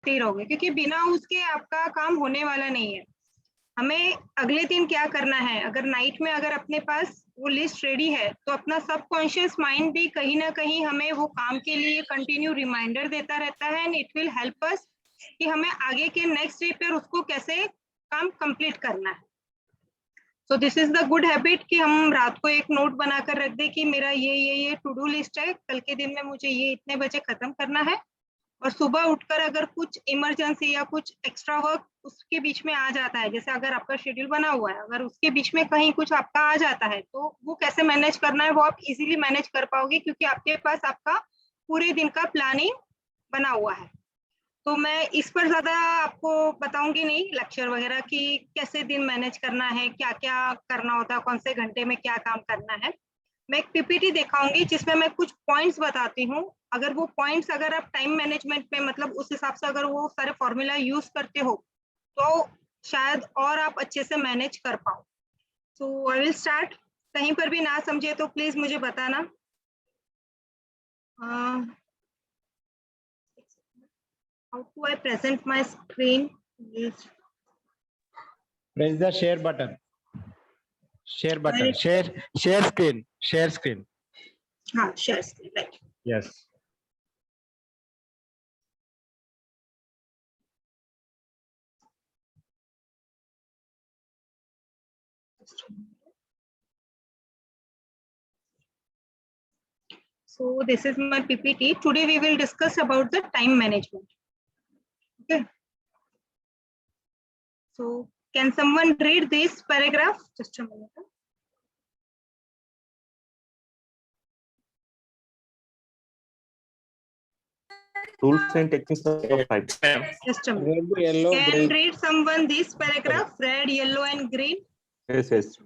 ही रहोगे, क्योंकि बिना उसके आपका काम होने वाला नहीं है। हमें अगले दिन क्या करना है, अगर नाइट में अगर अपने पास वो लिस्ट रेडी है तो अपना सबकॉन्शियस माइंड भी कहीं ना कहीं हमें वो काम के लिए कंटिन्यू रिमाइंडर देता रहता है, एंड इट विल हेल्प अस कि हमें आगे के नेक्स्ट डे पर उसको कैसे काम कंप्लीट करना है। So this is the good habit कि हम रात को एक नोट बनाकर रख दें कि मेरा ये टू डू लिस्ट है, कल के दिन में मुझे ये इतने बजे खत्म करना है, और सुबह उठकर अगर कुछ इमरजेंसी या कुछ एक्स्ट्रा वर्क उसके बीच में आ जाता है, जैसे अगर आपका शेड्यूल बना हुआ है, अगर उसके बीच में कहीं कुछ आपका आ जाता है तो वो कैसे मैनेज करना है वो आप इजीली मैनेज कर पाओगे, क्योंकि आपके पास आपका पूरे दिन का प्लानिंग बना हुआ है। तो मैं इस पर ज्यादा आपको बताऊंगी नहीं लेक्चर वगैरह कि कैसे दिन मैनेज करना है, क्या क्या करना होता है, कौन से घंटे में क्या काम करना है। मैं एक पीपीटी दिखाऊंगी जिसमें मैं कुछ पॉइंट्स बताती हूँ। अगर वो पॉइंट्स अगर आप टाइम मैनेजमेंट में मतलब उस हिसाब से अगर वो सारे फॉर्मूला यूज करते हो तो शायद और आप अच्छे से मैनेज कर पाओ। सो आई विल स्टार्ट। कहीं पर भी ना समझे तो प्लीज मुझे बताना। How do I present my screen? Press the share button. Share button. Share screen. Share screen. Share screen, right. Yes. So this is my PPT. Today we will discuss about the time management. Okay. So can someone read this paragraph? Just a minute. Rules and techniques of type. Just a minute. Red, yellow, Can green. read someone this paragraph? Red, yellow, and green. Yes, yes.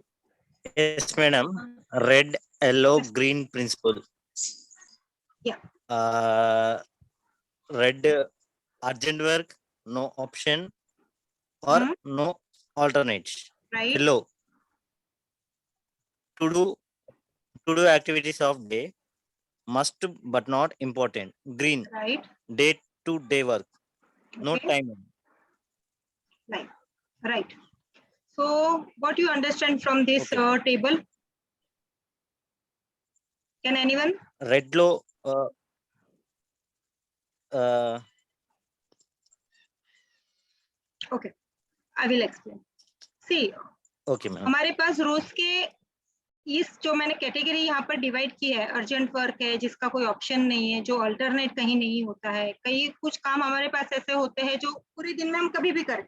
Yes, madam. Red, yellow, green principle. Yeah. Red, urgent work, no option or no alternates. Right. Yellow, to do activities of day, must but not important. Green, Right. day to day work, no Okay. time. Right. So what you understand from this table? Can anyone? Red low. Okay, I will explain. See, Okay, ma'am. हमारे पास रोज के इस जो मैंने category यहाँ पर divide की है, urgent work है जिसका कोई ऑप्शन नहीं है, जो अल्टरनेट कहीं नहीं होता है, कई कुछ काम हमारे पास ऐसे होते हैं जो पूरे दिन में हम कभी भी करें,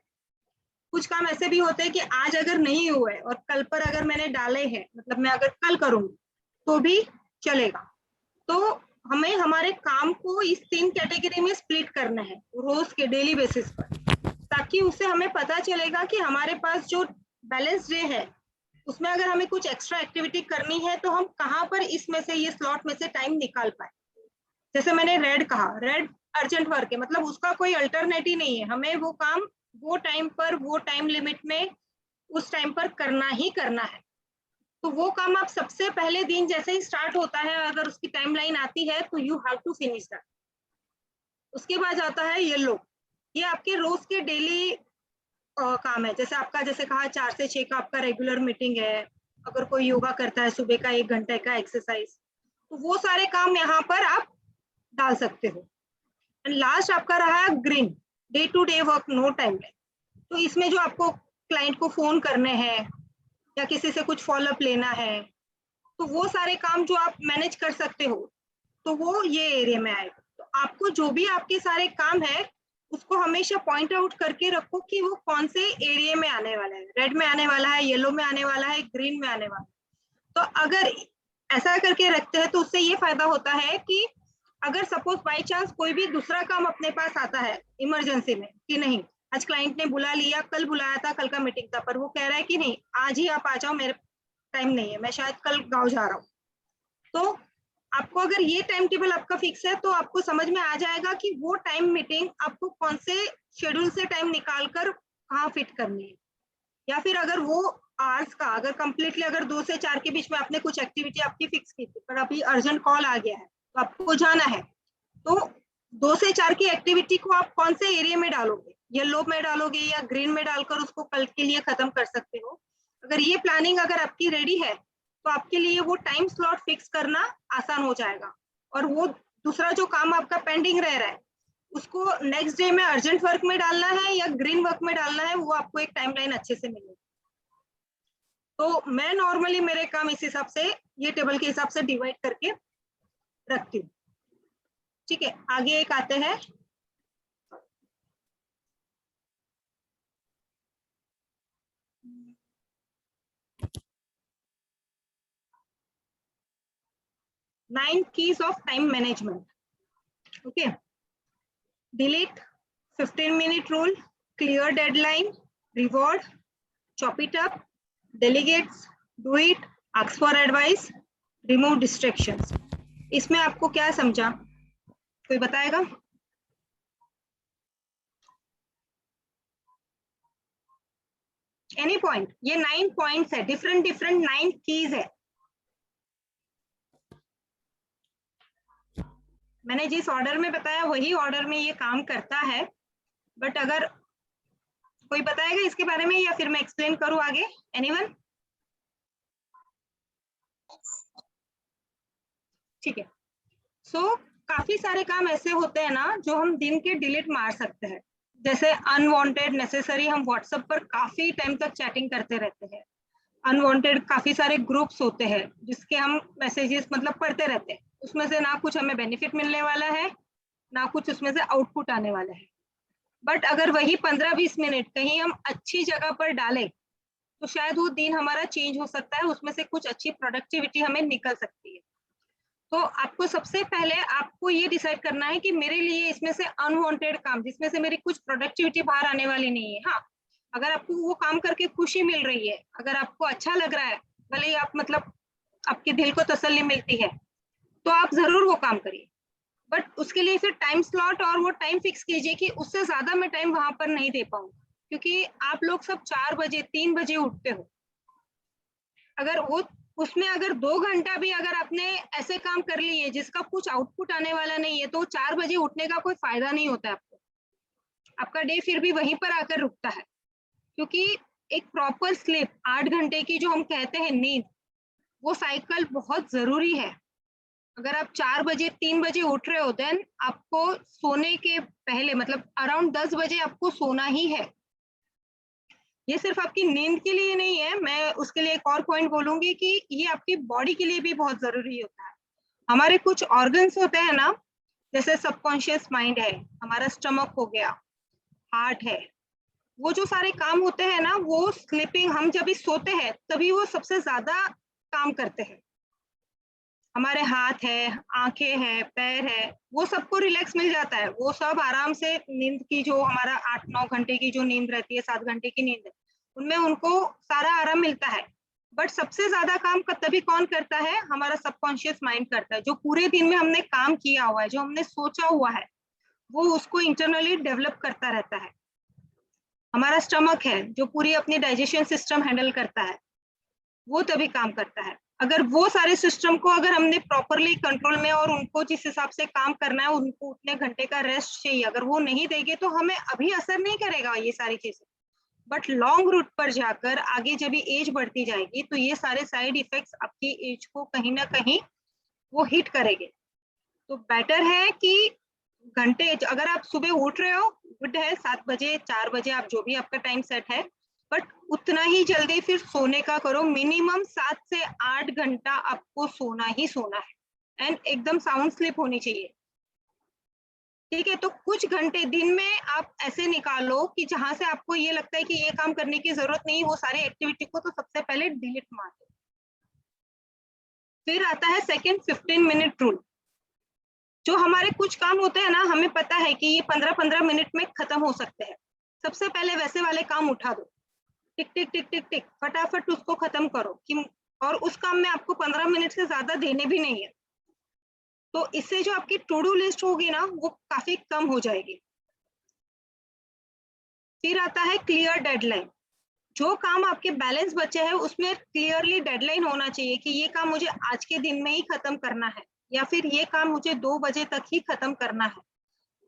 कुछ काम ऐसे भी होते हैं कि आज अगर नहीं हुए और कल पर अगर मैंने डाले हैं, मतलब मैं अगर कल करूंगी तो भी चलेगा। तो हमें हमारे काम को इस 3 कैटेगरी में स्प्लिट करना है रोज के डेली बेसिस पर, ताकि उससे हमें पता चलेगा कि हमारे पास जो बैलेंस डे है उसमें अगर हमें कुछ एक्स्ट्रा एक्टिविटी करनी है तो हम कहाँ पर इसमें से ये स्लॉट में से टाइम निकाल पाए। जैसे मैंने रेड कहा, रेड अर्जेंट वर्क है, मतलब उसका कोई अल्टरनेट ही नहीं है, हमें वो काम वो टाइम पर वो टाइम लिमिट में उस टाइम पर करना ही करना है। तो वो काम आप सबसे पहले दिन जैसे ही स्टार्ट होता है अगर उसकी टाइमलाइन आती है तो you have to finish that. उसके बाद आता है येलो, ये आपके रोज के डेली काम है। जैसे आपका जैसे कहा 4 से 6 का आपका रेगुलर मीटिंग है, अगर कोई योगा करता है सुबह का 1 घंटे का एक्सरसाइज, तो वो सारे काम यहाँ पर आप डाल सकते हो। एंड लास्ट आपका रहा green, day to day work, no timeline. तो इसमें जो आपको क्लाइंट को फोन करने हैं या किसी से कुछ फॉलोअप लेना है, तो वो सारे काम जो आप मैनेज कर सकते हो तो वो ये एरिया में आएगा। तो आपको जो भी आपके सारे काम है उसको हमेशा पॉइंट आउट करके रखो कि वो कौन से एरिया में आने वाला है, रेड में आने वाला है, येलो में आने वाला है, ग्रीन में आने वाला है। तो अगर ऐसा करके रखते हैं तो उससे ये फायदा होता है कि अगर सपोज बाई चांस कोई भी दूसरा काम अपने पास आता है इमरजेंसी में कि नहीं आज क्लाइंट ने बुला लिया, कल बुलाया था, कल का मीटिंग था, पर वो कह रहा है कि नहीं आज ही आप आ जाओ, मेरे टाइम नहीं है, मैं शायद कल गाँव जा रहा हूँ, तो आपको अगर ये टाइम टेबल आपका फिक्स है तो आपको समझ में आ जाएगा कि वो टाइम मीटिंग आपको कौन से शेड्यूल से टाइम निकाल कर कहाँ फिट करनी है। या फिर अगर वो आवर्स का अगर कंप्लीटली अगर 2 से 4 के बीच में आपने कुछ एक्टिविटी आपकी फिक्स की थी पर अभी अर्जेंट कॉल आ गया है तो आपको जाना है, तो 2 से 4 की एक्टिविटी को आप कौन से एरिया में डालोगे, येलो में डालोगे या ग्रीन में डालकर उसको कल के लिए खत्म कर सकते हो। अगर ये प्लानिंग अगर आपकी रेडी है तो आपके लिए वो टाइम स्लॉट फिक्स करना आसान हो जाएगा, और वो दूसरा जो काम आपका पेंडिंग रह रहा है उसको नेक्स्ट डे में अर्जेंट वर्क में डालना है या ग्रीन वर्क में डालना है, वो आपको एक टाइमलाइन अच्छे से मिलेगी। तो मैं नॉर्मली मेरे काम इस हिसाब से, ये टेबल के हिसाब से डिवाइड करके रखती हूँ। ठीक है, आगे एक आते हैं nine keys of time management. Okay, delete, 15-minute rule, clear deadline, reward, chop it up, delegates, do it, ask for advice, remove distractions। इसमें आपको क्या समझा, कोई बताएगा? Any point? ये 9 पॉइंट्स है, डिफरेंट 9 कीज है। मैंने जिस ऑर्डर में बताया वही ऑर्डर में ये काम करता है, बट अगर कोई बताएगा इसके बारे में या फिर मैं एक्सप्लेन करूं आगे? एनीवन? ठीक है। सो काफी सारे काम ऐसे होते हैं ना जो हम दिन के डिलीट मार सकते हैं, जैसे अनवांटेड नेसेसरी, हम व्हाट्सएप पर काफी टाइम तक चैटिंग करते रहते हैं। अनवांटेड काफी सारे ग्रुप्स होते हैं जिसके हम मैसेजेस मतलब पढ़ते रहते हैं, उसमें से ना कुछ हमें बेनिफिट मिलने वाला है ना कुछ उसमें से आउटपुट आने वाला है। बट अगर वही 15-20 मिनट कहीं हम अच्छी जगह पर डालें तो शायद वो दिन हमारा चेंज हो सकता है, उसमें से कुछ अच्छी प्रोडक्टिविटी हमें निकल सकती है। तो आपको सबसे पहले आपको ये डिसाइड करना है कि मेरे लिए इसमें से अनवांटेड काम जिसमें से मेरी कुछ प्रोडक्टिविटी बाहर आने वाली नहीं है। हाँ, अगर आपको वो काम करके खुशी मिल रही है, अगर आपको अच्छा लग रहा है, भले ही आप मतलब आपके दिल को तसल्ली मिलती है, तो आप जरूर वो काम करिए। बट उसके लिए फिर टाइम स्लॉट और वो टाइम फिक्स कीजिए कि उससे ज्यादा मैं टाइम वहां पर नहीं दे पाऊंगा, क्योंकि आप लोग सब 4 बजे 3 बजे उठते हो। अगर वो उसमें अगर 2 घंटा भी अगर आपने ऐसे काम कर लिए जिसका कुछ आउटपुट आने वाला नहीं है, तो 4 बजे उठने का कोई फायदा नहीं होता आपको, आपका डे फिर भी वहीं पर आकर रुकता है। क्योंकि एक प्रॉपर स्लीप 8 घंटे की जो हम कहते हैं नींद, वो साइकिल बहुत जरूरी है। अगर आप 4 बजे 3 बजे उठ रहे हो, देन आपको सोने के पहले मतलब अराउंड 10 बजे आपको सोना ही है। ये सिर्फ आपकी नींद के लिए नहीं है, मैं उसके लिए एक और पॉइंट बोलूंगी कि ये आपकी बॉडी के लिए भी बहुत जरूरी होता है। हमारे कुछ ऑर्गन्स होते हैं ना, जैसे सबकॉन्शियस माइंड है, हमारा स्टमक हो गया, हार्ट है, वो जो सारे काम होते हैं ना, वो स्लीपिंग, हम जब भी सोते हैं तभी वो सबसे ज्यादा काम करते हैं। हमारे हाथ है, आंखें हैं, पैर है, वो सबको रिलैक्स मिल जाता है, वो सब आराम से नींद की जो हमारा 8-9 घंटे की जो नींद रहती है, 7 घंटे की नींद है, उनमें उनको सारा आराम मिलता है। बट सबसे ज्यादा काम तभी कौन करता है? हमारा सबकॉन्शियस माइंड करता है। जो पूरे दिन में हमने काम किया हुआ है, जो हमने सोचा हुआ है, वो उसको इंटरनली डेवलप करता रहता है। हमारा स्टमक है जो पूरी अपनी डाइजेशन सिस्टम हैंडल करता है, वो तभी काम करता है। अगर वो सारे सिस्टम को अगर हमने प्रॉपरली कंट्रोल में और उनको जिस हिसाब से काम करना है, उनको उतने घंटे का रेस्ट चाहिए, अगर वो नहीं देंगे तो हमें अभी असर नहीं करेगा ये सारी चीजें। बट लॉन्ग रूट पर जाकर आगे जब एज बढ़ती जाएगी तो ये सारे साइड इफेक्ट्स आपकी एज को कहीं ना कहीं वो हिट करेंगे। तो बेटर है कि घंटे, अगर आप सुबह उठ रहे हो गुड है, 7 बजे 4 बजे आप जो भी आपका टाइम सेट है, बट उतना ही जल्दी फिर सोने का करो। मिनिमम 7 से 8 घंटा आपको सोना ही सोना है, एंड एकदम साउंड स्लीप होनी चाहिए। ठीक है, तो कुछ घंटे दिन में आप ऐसे निकालो कि जहां से आपको ये लगता है कि ये काम करने की जरूरत नहीं, वो सारी एक्टिविटी को तो सबसे पहले डिलीट मार दो। फिर आता है सेकंड 15-minute रूल। जो हमारे कुछ काम होते हैं ना, हमें पता है कि ये 15-15 मिनट में खत्म हो सकते हैं, सबसे पहले वैसे वाले काम उठा दो, टिक टिक टिक टिक टिक, फटाफट उसको खत्म करो कि, और उस काम में आपको 15 मिनट से ज्यादा देने भी नहीं है। तो इससे जो आपकी टू डू लिस्ट होगी ना, वो काफी कम हो जाएगी। फिर आता है क्लियर डेडलाइन। जो काम आपके बैलेंस बचे हैं उसमें क्लियरली डेडलाइन होना चाहिए कि ये काम मुझे आज के दिन में ही खत्म करना है, या फिर ये काम मुझे 2 बजे तक ही खत्म करना है।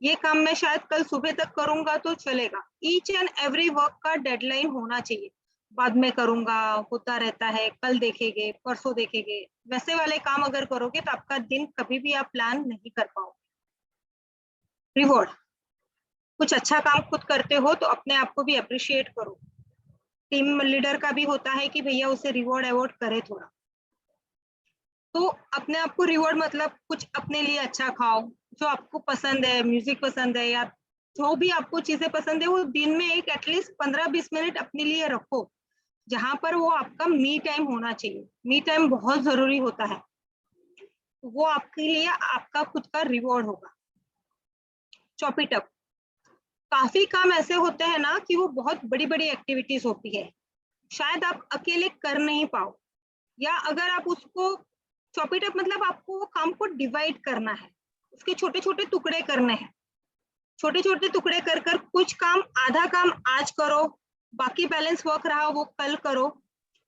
ये काम मैं शायद कल सुबह तक करूंगा तो चलेगा। ईच एंड एवरी वर्क का डेडलाइन होना चाहिए। बाद में करूंगा, होता रहता है, कल देखेंगे, परसों देखेंगे, वैसे वाले काम अगर करोगे तो आपका दिन कभी भी आप प्लान नहीं कर पाओगे। रिवॉर्ड, कुछ अच्छा काम खुद करते हो तो अपने आप को भी अप्रिशिएट करो। टीम लीडर का भी होता है कि भैया उसे रिवॉर्ड अवॉर्ड करे थोड़ा। तो अपने आप को रिवॉर्ड मतलब कुछ अपने लिए अच्छा खाओ, जो आपको पसंद है, म्यूजिक पसंद है या जो भी आपको चीजें पसंद है, वो दिन में एक एटलीस्ट 15-20 मिनट अपने लिए रखो, जहां पर वो आपका मी टाइम होना चाहिए। मी टाइम बहुत जरूरी होता है, वो आपके लिए आपका खुद का रिवॉर्ड होगा। चॉप इट अप, काफी काम ऐसे होते हैं ना कि वो बहुत बड़ी बड़ी एक्टिविटीज होती है, शायद आप अकेले कर नहीं पाओ, या अगर आप उसको चॉप इट अप मतलब आपको वो काम को डिवाइड करना है, उसके छोटे छोटे टुकड़े करने हैं। छोटे छोटे टुकड़े कर कर कुछ काम, आधा काम आज करो, बाकी बैलेंस वर्क रहा वो कल करो।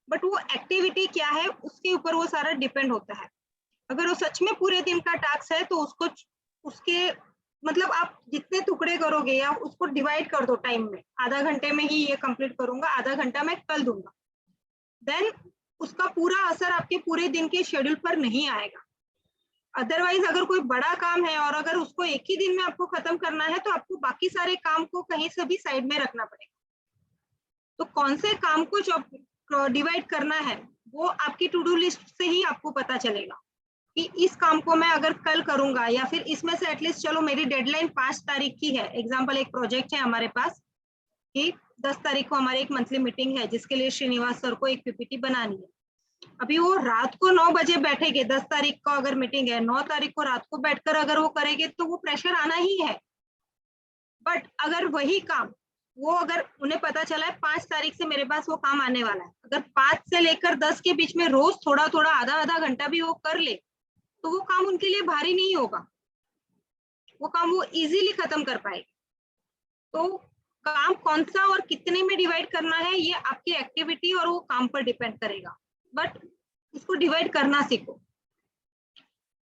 बट वो एक्टिविटी क्या है उसके ऊपर वो सारा डिपेंड होता है। अगर वो सच में पूरे दिन का टास्क है तो उसको उसके मतलब आप जितने टुकड़े करोगे या उसको डिवाइड कर दो टाइम में, आधा घंटे में ही ये कंप्लीट करूंगा, आधा घंटा मैं कल दूंगा, देन उसका पूरा असर आपके पूरे दिन के शेड्यूल पर नहीं आएगा। अदरवाइज अगर कोई बड़ा काम है और अगर उसको एक ही दिन में आपको खत्म करना है तो आपको बाकी सारे काम को कहीं से भी साइड में रखना पड़ेगा। तो कौन से काम को जो डिवाइड करना है वो आपकी टू डू लिस्ट से ही आपको पता चलेगा कि इस काम को मैं अगर कल करूंगा, या फिर इसमें से एटलीस्ट चलो मेरी डेडलाइन 5 तारीख की है। एग्जाम्पल, एक प्रोजेक्ट है हमारे पास कि 10 तारीख को हमारी एक मंथली मीटिंग है जिसके लिए श्रीनिवास सर को एक पीपीटी बनानी है। अभी वो रात को 9 बजे बैठेंगे, 10 तारीख को अगर मीटिंग है, 9 तारीख को रात को बैठकर अगर वो करेंगे तो वो प्रेशर आना ही है। बट अगर वही काम वो अगर उन्हें पता चला है 5 तारीख से मेरे पास वो काम आने वाला है, अगर 5 से लेकर 10 के बीच में रोज थोड़ा थोड़ा आधा आधा घंटा भी वो कर ले तो वो काम उनके लिए भारी नहीं होगा, वो काम वो इजीली खत्म कर पाएंगे। तो काम कौन सा और कितने में डिवाइड करना है ये आपकी एक्टिविटी और वो काम पर डिपेंड करेगा, बट इसको डिवाइड करना सीखो।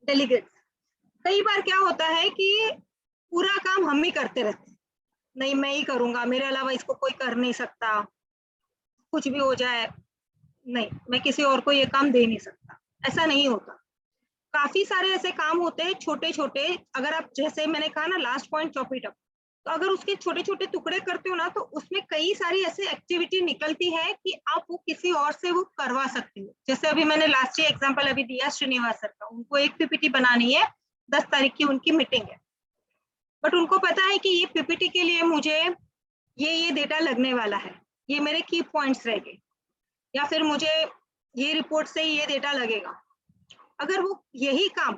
डेलीगेट, कई बार क्या होता है कि पूरा काम हम ही करते रहते हैं, नहीं मैं ही करूंगा, मेरे अलावा इसको कोई कर नहीं सकता, कुछ भी हो जाए, नहीं मैं किसी और को ये काम दे नहीं सकता। ऐसा नहीं होता, काफी सारे ऐसे काम होते हैं छोटे छोटे। अगर आप, जैसे मैंने कहा ना last point chop it up, तो अगर उसके छोटे छोटे टुकड़े करते हो ना तो उसमें कई सारी ऐसी एक्टिविटी निकलती है कि आप वो किसी और से वो करवा सकते हो। जैसे अभी मैंने लास्ट ईयर एग्जांपल अभी दिया श्रीनिवास सर का, उनको एक पीपीटी बनानी है, 10 तारीख की उनकी मीटिंग है, बट उनको पता है कि ये पीपीटी के लिए मुझे ये डेटा लगने वाला है, ये मेरे की पॉइंट्स रहेंगे, या फिर मुझे ये रिपोर्ट से ये डेटा लगेगा। अगर वो यही काम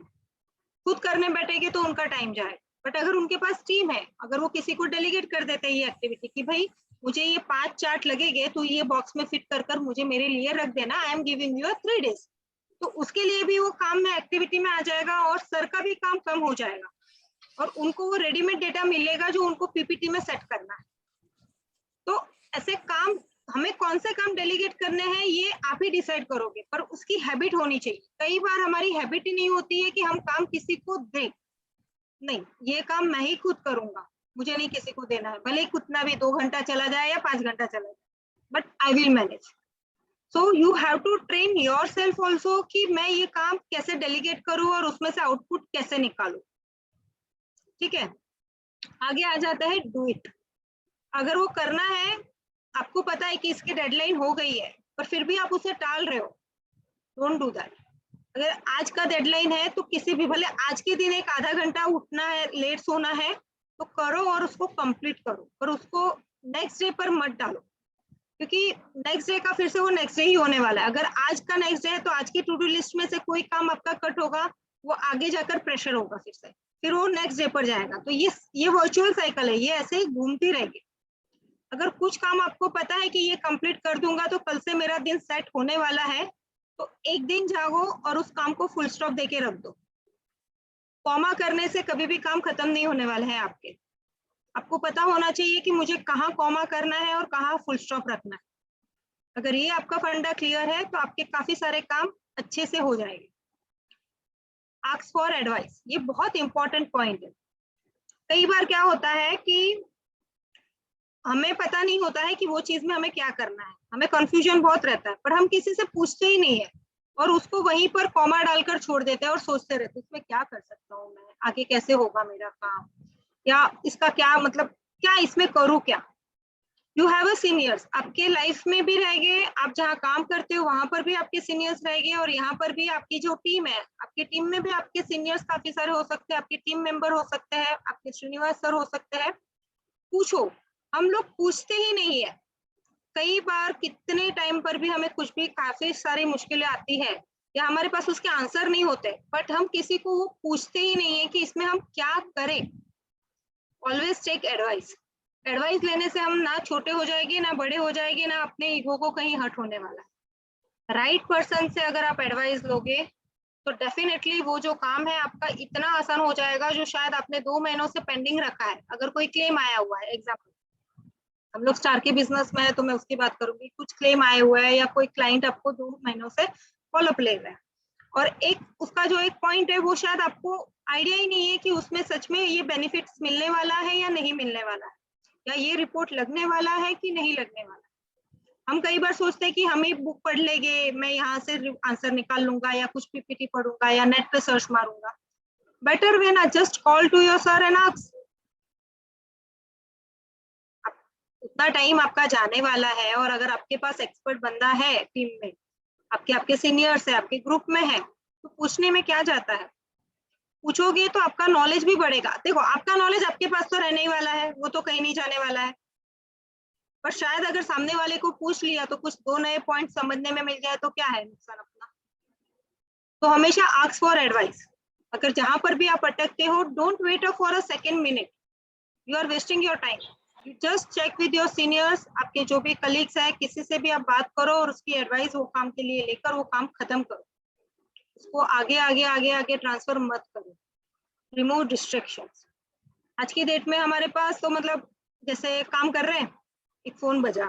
खुद करने बैठेंगे तो उनका टाइम जाएगा। बट अगर उनके पास टीम है, अगर वो किसी को डेलीगेट कर देते हैं ये एक्टिविटी कि भाई मुझे ये 5 चार्ट लगेंगे तो ये बॉक्स में फिट कर कर मुझे मेरे लिए रख देना, I am giving you 3 days, तो उसके लिए भी वो काम में एक्टिविटी में आ जाएगा और सर का भी काम कम हो जाएगा और उनको वो रेडीमेड डेटा मिलेगा जो उनको पीपीटी में सेट करना है। तो ऐसे काम, हमें कौन से काम डेलीगेट करने हैं ये आप ही डिसाइड करोगे, पर उसकी हैबिट होनी चाहिए। कई बार हमारी हैबिट ही नहीं होती है कि हम काम किसी को दें, नहीं ये काम मैं ही खुद करूंगा, मुझे नहीं किसी को देना है, भले ही कितना भी 2 घंटा चला जाए या 5 घंटा चला जाए, but I will manage. So you have to train yourself also कि मैं ये काम कैसे डेलीगेट करूं और उसमें से आउटपुट कैसे निकालूं। ठीक है, आगे आ जाता है डू इट। अगर वो करना है, आपको पता है कि इसकी डेडलाइन हो गई है पर फिर भी आप उसे टाल रहे हो, डोंट डू दैट। अगर आज का डेडलाइन है तो किसी भी, भले आज के दिन एक आधा घंटा उठना है, लेट सोना है तो करो और उसको कंप्लीट करो, पर उसको नेक्स्ट डे पर मत डालो, क्योंकि नेक्स्ट डे का फिर से वो नेक्स्ट डे ही होने वाला है। अगर आज का नेक्स्ट डे है तो आज की टू डू लिस्ट में से कोई काम आपका कट होगा, वो आगे जाकर प्रेशर होगा फिर वो नेक्स्ट डे पर जाएगा। तो ये वर्चुअल साइकिल है, ये ऐसे ही घूमती रहेगी। अगर कुछ काम आपको पता है कि ये कंप्लीट कर दूंगा तो कल से मेरा दिन सेट होने वाला है, तो एक दिन जागो और उस काम को फुल स्टॉप देके रख दो। कॉमा करने से कभी भी काम खत्म नहीं होने वाला है आपके। आपको पता होना चाहिए कि मुझे कहाँ कॉमा करना है और कहाँ फुल स्टॉप रखना है। अगर ये आपका फंडा क्लियर है तो आपके काफी सारे काम अच्छे से हो जाएंगे। आस्क फॉर एडवाइस, ये बहुत इंपॉर्टेंट पॉइंट है। कई बार क्या होता है कि हमें पता नहीं होता है कि वो चीज में हमें क्या करना है, हमें कंफ्यूजन बहुत रहता है, पर हम किसी से पूछते ही नहीं है और उसको वहीं पर कॉमा डालकर छोड़ देते हैं और सोचते रहते हैं इसमें क्या कर सकता हूँ मैं, आगे कैसे होगा मेरा काम, या इसका क्या मतलब, क्या इसमें करूँ क्या। यू हैव अ सीनियर्स, आपके लाइफ में भी रहेंगे, आप जहाँ काम करते हो वहां पर भी आपके सीनियर्स रहेंगे, और यहाँ पर भी आपकी जो टीम है, आपकी टीम में भी आपके सीनियर्स काफी सारे हो सकते हैं, आपके टीम मेंबर हो सकते हैं, आपके श्रीनिवास सर हो सकते हैं। पूछो, हम लोग पूछते ही नहीं है। कई बार कितने टाइम पर भी हमें कुछ भी काफी सारी मुश्किलें आती है या हमारे पास उसके आंसर नहीं होते, बट हम किसी को वो पूछते ही नहीं है कि इसमें हम क्या करें। Always take advice. एडवाइस लेने से हम ना छोटे हो जाएंगे, ना बड़े हो जाएंगे, ना अपने ईगो को कहीं हर्ट होने वाला है। राइट पर्सन से अगर आप एडवाइस लोगे तो डेफिनेटली वो जो काम है आपका इतना आसान हो जाएगा, जो शायद आपने 2 महीनों से पेंडिंग रखा है। अगर कोई क्लेम आया हुआ है, एग्जाम्पल हम लोग स्टार के बिजनेस में है तो मैं उसकी बात करूंगी, कुछ क्लेम आए हुए हैं या कोई क्लाइंट आपको 2 महीनों से फॉलोअप ले रहा है, और एक उसका जो एक पॉइंट है वो शायद आपको आइडिया ही नहीं है कि उसमें सच में ये बेनिफिट्स मिलने वाला है या नहीं मिलने वाला है, या ये रिपोर्ट लगने वाला है कि नहीं लगने वाला है। हम कई बार सोचते हैं कि हम ही बुक पढ़ लेंगे, मैं यहाँ से आंसर निकाल लूंगा या कुछ पीपीटी पढ़ूंगा या नेट पे सर्च मारूंगा। बेटर वे ना, just call to your sir and ask. उतना टाइम आपका जाने वाला है, और अगर आपके पास एक्सपर्ट बंदा है टीम में, आपके आपके सीनियर्स है, आपके ग्रुप में है, तो पूछने में क्या जाता है। पूछोगे तो आपका नॉलेज भी बढ़ेगा। देखो, आपका नॉलेज आपके पास तो रहने ही वाला है, वो तो कहीं नहीं जाने वाला है, पर शायद अगर सामने वाले को पूछ लिया तो कुछ 2 नए पॉइंट समझने में मिल जाए तो क्या है नुकसान अपना। तो हमेशा आस्क फॉर एडवाइस। अगर जहां पर भी आप अटकते हो, don't wait for a second minute, you are wasting your time. You just check with your seniors, आपके जो भी कलीग्स है, किसी से भी आप बात करो और उसकी एडवाइस वो काम के लिए लेकर वो काम खत्म करो, उसको आगे आगे आगे आगे ट्रांसफर मत करो। Remove distractions. आज की डेट में हमारे पास तो मतलब जैसे काम कर रहे हैं, एक फोन बजा,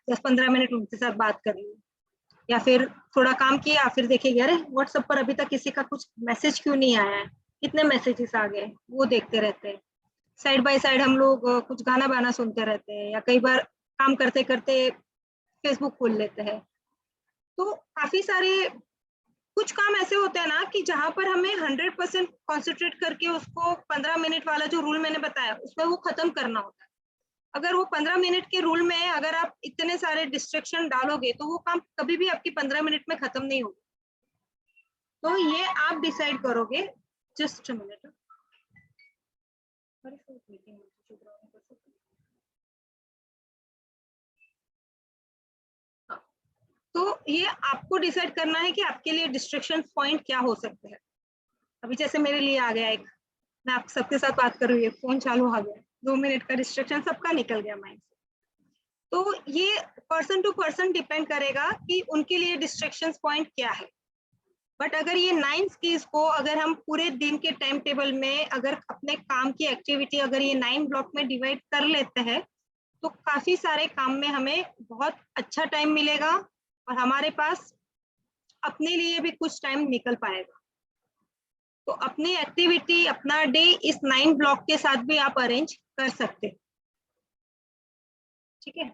10-15 मिनट उनके साथ बात कर ली, या फिर थोड़ा काम किया, फिर देखेंगे अरे व्हाट्सएप पर अभी तक किसी का कुछ मैसेज क्यों नहीं आया है, कितने मैसेजेस आ गए, वो देखते रहते हैं। साइड बाय साइड हम लोग कुछ गाना बाना सुनते रहते हैं, या कई बार काम करते करते फेसबुक खोल लेते हैं। तो काफी सारे कुछ काम ऐसे होते हैं ना कि जहां पर हमें 100% कॉन्सेंट्रेट करके उसको 15 मिनट वाला जो रूल मैंने बताया उसमें वो खत्म करना होता है। अगर वो 15 मिनट के रूल में अगर आप इतने सारे डिस्ट्रैक्शन डालोगे तो वो काम कभी भी आपकी 15 मिनट में खत्म नहीं होगा। तो ये आप डिसाइड करोगे। जस्ट मिनट, तो ये आपको डिसाइड करना है कि आपके लिए डिस्ट्रैक्शन पॉइंट क्या हो सकते हैं। अभी जैसे मेरे लिए आ गया एक, मैं आप सबके साथ बात कर रही हूँ, फोन चालू आ गया, 2 मिनट का डिस्ट्रैक्शन सबका निकल गया माइंड से। तो ये पर्सन टू पर्सन डिपेंड करेगा कि उनके लिए डिस्ट्रैक्शन पॉइंट क्या है। बट अगर ये 9 स्किल्स को अगर हम पूरे दिन के टाइम टेबल में अगर अपने काम की एक्टिविटी अगर ये 9 ब्लॉक में डिवाइड कर लेते हैं तो काफी सारे काम में हमें बहुत अच्छा टाइम मिलेगा और हमारे पास अपने लिए भी कुछ टाइम निकल पाएगा। तो अपनी एक्टिविटी, अपना डे इस 9 ब्लॉक के साथ भी आप अरेंज कर सकते हैं। ठीक है,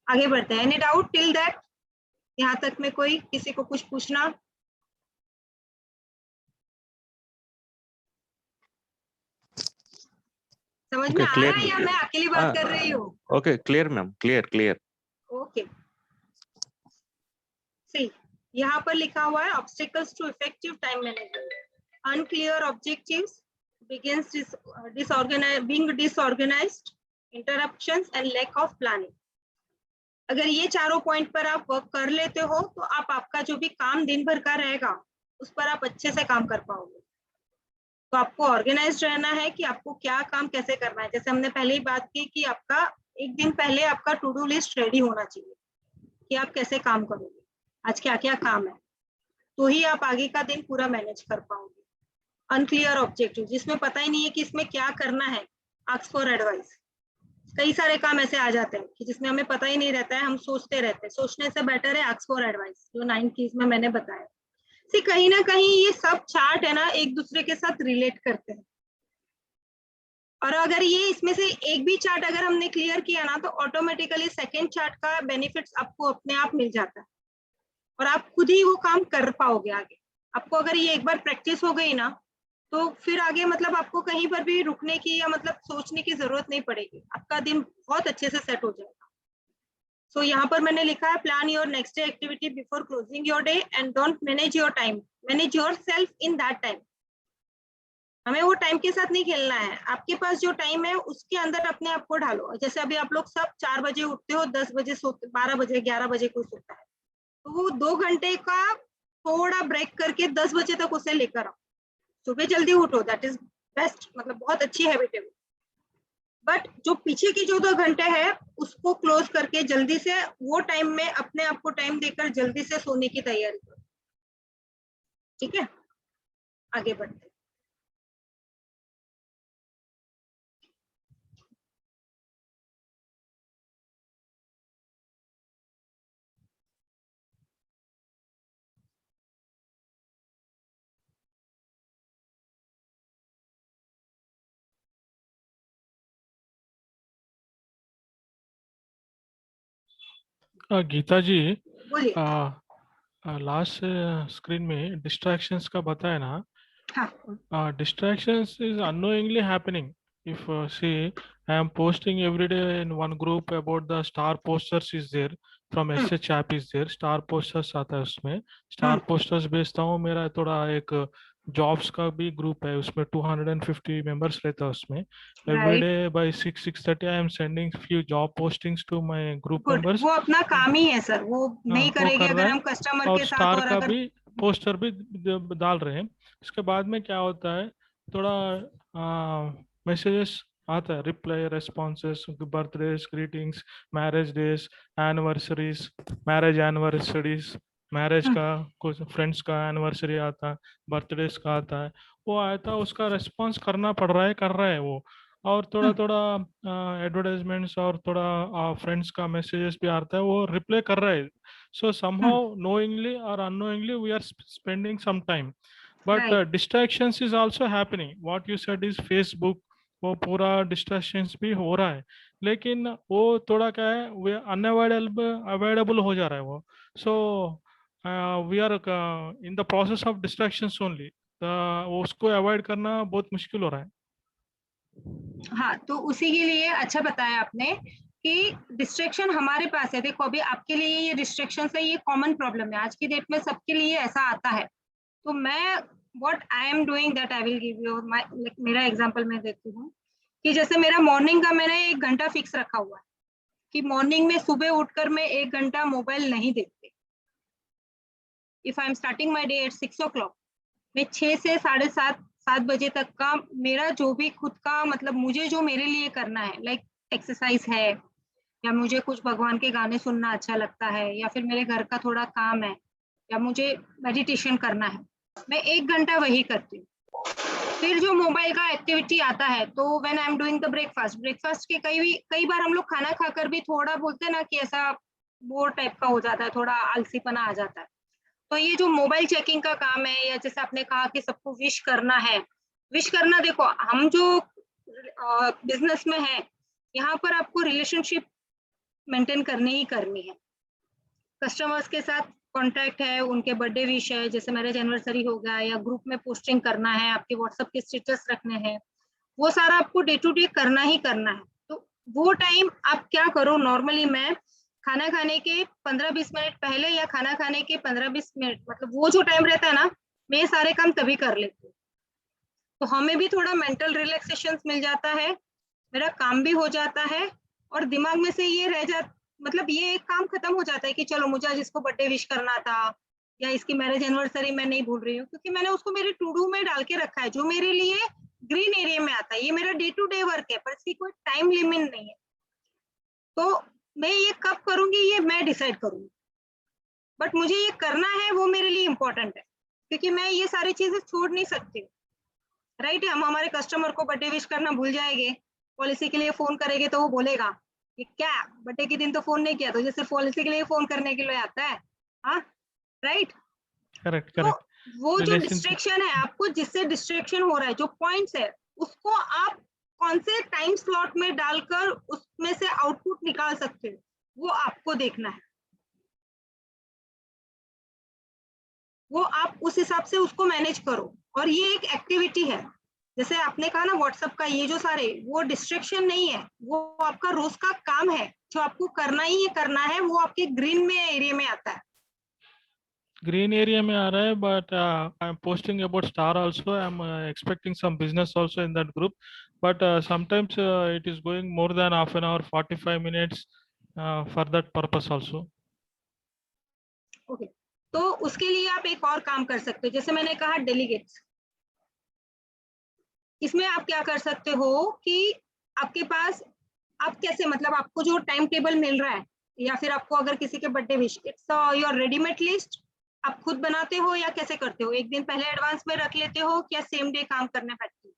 आगे बढ़ते हैं। Any doubt till that? यहाँ तक में कोई किसी को कुछ पूछना? समझ में Okay, आ clear, रहा है या ma'am. मैं अकेली बात कर रही हूँ? Okay, clear, ma'am. Clear. Okay, see यहाँ पर लिखा हुआ है obstacles to effective time management, unclear objectives, begins being disorganized, interruptions and lack of planning। अगर ये चारों पॉइंट पर आप वर्क कर लेते हो तो आप आपका जो भी काम दिन भर का रहेगा उस पर आप अच्छे से काम कर पाओगे। तो आपको ऑर्गेनाइज रहना है कि आपको क्या काम कैसे करना है। जैसे हमने पहले ही बात की कि आपका एक दिन पहले आपका टू डू लिस्ट रेडी होना चाहिए कि आप कैसे काम करोगे, आज क्या क्या काम है, तो ही आप आगे का दिन पूरा मैनेज कर पाओगे। अनक्लियर ऑब्जेक्टिव, जिसमें पता ही नहीं है कि इसमें क्या करना है, आस्क फॉर एडवाइस। कई सारे काम ऐसे आ जाते हैं कि जिसमें हमें पता ही नहीं रहता है, हम सोचते रहते हैं। सोचने से बेटर है आस्क फॉर एडवाइस, जो 9 कीज में मैंने बताया। सी कहीं ना कहीं ये सब चार्ट है ना एक दूसरे के साथ रिलेट करते हैं। और अगर ये इसमें से एक भी चार्ट अगर हमने क्लियर किया ना, तो ऑटोमेटिकली सेकेंड चार्ट का बेनिफिट्स आपको अपने आप मिल जाता है और आप खुद ही वो काम कर पाओगे आगे। आपको अगर ये एक बार प्रैक्टिस हो गई ना, तो फिर आगे मतलब आपको कहीं पर भी रुकने की या मतलब सोचने की जरूरत नहीं पड़ेगी, आपका दिन बहुत अच्छे से सेट हो जाएगा। सो यहाँ पर मैंने लिखा है plan your next day activity before closing your day and don't manage your time, manage your self in that time. हमें वो टाइम के साथ नहीं खेलना है, आपके पास जो टाइम है उसके अंदर अपने आप को ढालो। जैसे अभी आप लोग सब 4 बजे उठते हो, 10 बजे सोते, 12 बजे 11 बजे कोई सोता है, तो वो 2 घंटे का थोड़ा ब्रेक करके 10 बजे तक उसे लेकर आओ। सुबह जल्दी उठो, दैट इज बेस्ट, मतलब बहुत अच्छी हैबिट है। बट जो पीछे की जो 2 घंटे है उसको क्लोज करके जल्दी से वो टाइम में अपने आप को टाइम देकर जल्दी से सोने की तैयारी करो। ठीक है, आगे बढ़ते हैं। गीता जी, बोलिए। लास्ट स्क्रीन में डिस्ट्रैक्शंस का बताया ना, हाँ distractions is unknowingly happening. If see, I am posting every day in one group about the star posters is there from SH app is there, star posters आता है उसमें, star posters भेजता हूँ। मेरा थोड़ा एक जॉब्स का भी ग्रुप है, उसमें 250 मेंबर्स रहता है उसमें। Every right, day by 6:30 I am sending few job postings to my group good, members. वो अपना काम ही है सर, वो नहीं वो करेंगे कर अगर रहा हम है, कस्टमर और के साथ स्टार और का अगर। भी पोस्टर भी डाल रहे हैं। इसके बाद में क्या होता है, थोड़ा मैसेजेस आता है, reply responses, birthdays, greetings, marriage days, anniversaries, marriage anniversaries, marriage का कुछ फ्रेंड्स का एनिवर्सरी आता है, बर्थडेज का आता है, वो आता है, उसका रेस्पॉन्स करना पड़ रहा है, कर रहा है वो। और थोड़ा थोड़ा एडवर्टाइजमेंट्स और थोड़ा फ्रेंड्स का मैसेजेस भी आता है, वो रिप्लाई कर रहा है। So somehow knowingly or unknowingly we are spending some time, but right, distractions is also happening. What you said is Facebook, वो पूरा distractions भी हो रहा है, लेकिन वो थोड़ा क्या है, वो अवॉइडेबल हो जा रहा है वो। So we are in the process of distractions only. उसको अवॉइड करना बहुत मुश्किल हो रहा है। हाँ, तो उसी के लिए अच्छा बताया आपने कि डिस्ट्रैक्शन हमारे पास है। देखो अभी आपके लिए ये डिस्ट्रैक्शन है, ये कॉमन प्रॉब्लम है आज की डेट में, सबके लिए ऐसा आता है। तो मैं what I am doing that I will give you my, मेरा एग्जांपल मैं देती हूँ कि जैसे मेरा मॉर्निंग का मैंने 1 घंटा फिक्स रखा हुआ है कि मॉर्निंग में सुबह उठकर मैं 1 घंटा मोबाइल नहीं देखती। If I am starting my day at 6 o'clock, मैं 6 से 7:30 बजे तक का मेरा जो भी खुद का मतलब मुझे जो मेरे लिए करना है, लाइक एक्सरसाइज है, या मुझे कुछ भगवान के गाने सुनना अच्छा लगता है, या फिर मेरे घर का थोड़ा काम है, या मुझे मेडिटेशन करना है, मैं 1 घंटा वही करती हूँ। फिर जो मोबाइल का एक्टिविटी आता है, तो when I am doing the breakfast के कई बार हम लोग खाना खाकर भी थोड़ा बोलते हैं ना कि ऐसा बोर टाइप का हो जाता है, थोड़ा आलसीपना आ जाता है। तो ये जो मोबाइल चेकिंग का काम है, या जैसे आपने कहा कि सबको विश करना है, विश करना, देखो हम जो बिजनेस में है, यहाँ पर आपको रिलेशनशिप मेंटेन करनी ही करनी है। कस्टमर्स के साथ कांटेक्ट है, उनके बर्थडे विश है, जैसे मैरिज एनिवर्सरी हो गया, या ग्रुप में पोस्टिंग करना है, आपके व्हाट्सएप के स्टेटस रखने हैं, वो सारा आपको डे टू डे करना ही करना है। तो वो टाइम आप क्या करो, नॉर्मली मैं खाना खाने के 15-20 मिनट पहले या खाना खाने के 15-20 मिनट, मतलब वो जो टाइम रहता है ना, मैं ये सारे काम तभी कर लेती हूँ। तो हमें भी थोड़ा मेंटल रिलैक्सेशन मिल जाता है, मेरा काम भी हो जाता है, और दिमाग में से ये रह जा, मतलब ये एक काम खत्म हो जाता है कि चलो मुझे आज इसको बर्थडे विश करना था, या इसकी मैरिज एनिवर्सरी मैं नहीं भूल रही हूँ, क्योंकि मैंने उसको मेरे टू डू में डाल के रखा है, जो मेरे लिए ग्रीन एरिया में आता है। ये मेरा डे टू डे वर्क है, पर इसकी कोई टाइम लिमिट नहीं है। तो मैं ये कब करूंगी ये मैं डिसाइड करूंगी, बट मुझे ये करना है, वो मेरे लिए इम्पोर्टेंट है, क्योंकि मैं ये सारी चीजें छोड़ नहीं सकती। राइट है, हम हमारे कस्टमर को बर्थडे विश करना भूल जाएंगे, पॉलिसी के लिए फोन करेंगे तो वो बोलेगा ये क्या बर्थडे के दिन तो फोन नहीं किया, तो जैसे पॉलिसी के लिए फोन करने के लिए आता है। हाँ, राइट। करेक्ट तो करेक्ट। वो जो रिलेशनशिप, डिस्ट्रैक्शन है, आपको जिससे डिस्ट्रैक्शन हो रहा है, जो पॉइंट्स है, उसको आप कौन से टाइम स्लॉट में डालकर उसमें से आउटपुट निकाल सकते हो, वो आपको देखना है। वो आप उस हिसाब से उसको मैनेज करो। और ये एक एक्टिविटी है, जैसे आपने कहा ना व्हाट्सएप का, ये जो सारे वो डिस्ट्रैक्शन नहीं है, वो आपका रोज का काम है जो आपको करना ही करना है। वो आपके ग्रीन में एरिया में आता है। Green area में आ रहा है, but I'm posting about star also. I'm expecting some business also in that group, but sometimes it is going more than half an hour, 45 minutes for that purpose also. Okay, तो उसके लिए आप एक और काम कर सकते हो, जैसे मैंने कहा डेलीगेट्स। इसमें आप क्या कर सकते हो कि आपके पास आप कैसे, मतलब आपको जो टाइम टेबल मिल रहा है, या फिर आपको अगर किसी के birthday wish, it's your readymade list, आप खुद बनाते हो या कैसे करते हो? एक दिन पहले एडवांस में रख लेते हो या सेम डे काम करने बैठते हो?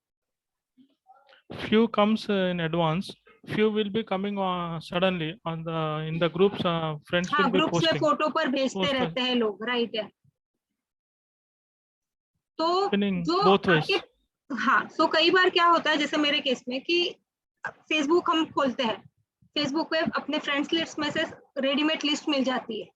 Few comes in advance, few will be coming suddenly on the in the groups. Friends हाँ, will be ग्रुप्स में posting. फोटो पर भेजते Post रहते हैं लोग, राइट है। तो happening जो both ways. आपके, हाँ, सो कई बार क्या होता है, जैसे मेरे केस में कि फेसबुक हम खोलते हैं, फेसबुक पे अपने फ्रेंड्स लिस्ट में से रेडीमेड लिस्ट मिल जाती है,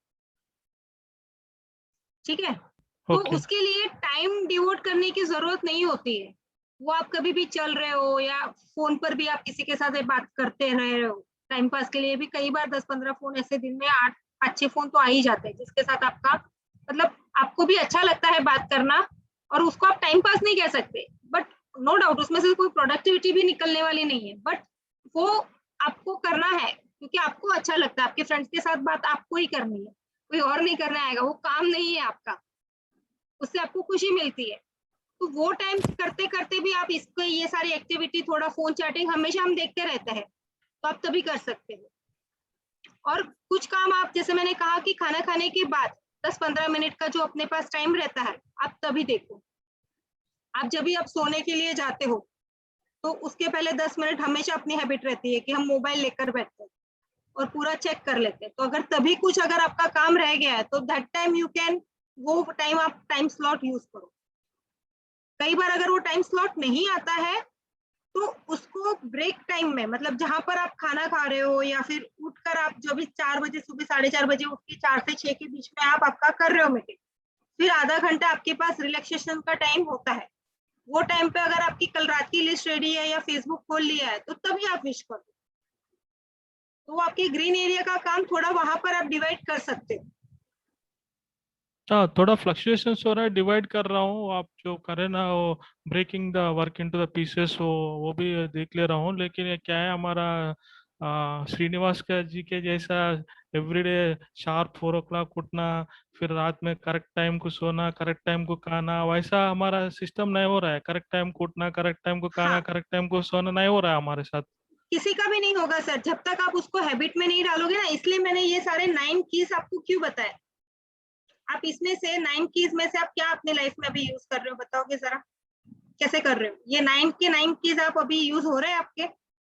ठीक है। तो Okay. उसके लिए टाइम डिवोट करने की जरूरत नहीं होती है। वो आप कभी भी चल रहे हो या फोन पर भी आप किसी के साथ बात करते रह रहे हो, टाइम पास के लिए भी कई बार 10-15 फोन ऐसे दिन में 8-5-6 फोन तो आ ही जाते हैं, जिसके साथ आपका मतलब आपको भी अच्छा लगता है बात करना, और उसको आप टाइम पास नहीं कह सकते, बट नो डाउट उसमें से कोई प्रोडक्टिविटी भी निकलने वाली नहीं है, बट वो आपको करना है क्योंकि आपको अच्छा लगता है। आपके फ्रेंड्स के साथ बात आपको ही करनी है, कोई और नहीं करना आएगा, वो काम नहीं है आपका, उससे आपको खुशी मिलती है। तो वो टाइम करते करते भी आप इसको, ये सारी एक्टिविटी, थोड़ा फोन चैटिंग हमेशा हम देखते रहते हैं, तो आप तभी कर सकते हो। और कुछ काम आप, जैसे मैंने कहा कि खाना खाने के बाद 10-15 मिनट का जो अपने पास टाइम रहता है, आप तभी देखो। आप जब भी आप सोने के लिए जाते हो तो उसके पहले 10 मिनट हमेशा अपनी हैबिट रहती है कि हम मोबाइल लेकर बैठते हैं और पूरा चेक कर लेते हैं। तो अगर तभी कुछ अगर आपका काम रह गया है तो दैट टाइम यू कैन, वो टाइम आप टाइम स्लॉट यूज करो। कई बार अगर वो टाइम स्लॉट नहीं आता है तो उसको ब्रेक टाइम में, मतलब जहां पर आप खाना खा रहे हो या फिर उठकर आप जो भी 4 बजे, सुबह 4:30 बजे उठ के 4 से 6 के बीच में आप आपका कर रहे हो मीटिंग, फिर आधा घंटा आपके पास रिलैक्सेशन का टाइम होता है। वो टाइम पे अगर आपकी कल रात की लिस्ट रेडी है या फेसबुक खोल लिया है तो तभी आप विश करो। तो आपके ग्रीन एरिया का काम थोड़ा वहां पर आप डिवाइड कर सकते हो। हाँ, थोड़ा फ्लक्चुएशंस हो रहा है, डिवाइड कर रहा हूँ। आप जो करें ना, वो breaking the work into the pieces, वो भी देख ले रहा हूँ। लेकिन ये क्या है, हमारा श्रीनिवास का जी के जैसा एवरीडे शार्प 4 o'clock उठना, फिर रात में करेक्ट टाइम को सोना, करेक्ट टाइम को खाना, वैसा हमारा सिस्टम नहीं हो रहा है। करेक्ट टाइम को उठना, करेक्ट टाइम को खाना, हाँ, करेक्ट टाइम को सोना नहीं हो रहा है हमारे साथ। किसी का भी नहीं होगा सर, जब तक आप उसको हैबिट में नहीं डालोगे ना। इसलिए मैंने ये सारे 9 कीज आपको क्यों बताए। आप इसमें से 9 कीज में से आप क्या अपने लाइफ में अभी यूज कर रहे हो, बताओगे जरा, कैसे कर रहे हो? ये 9 के 9 कीज आप अभी यूज हो रहे हैं आपके,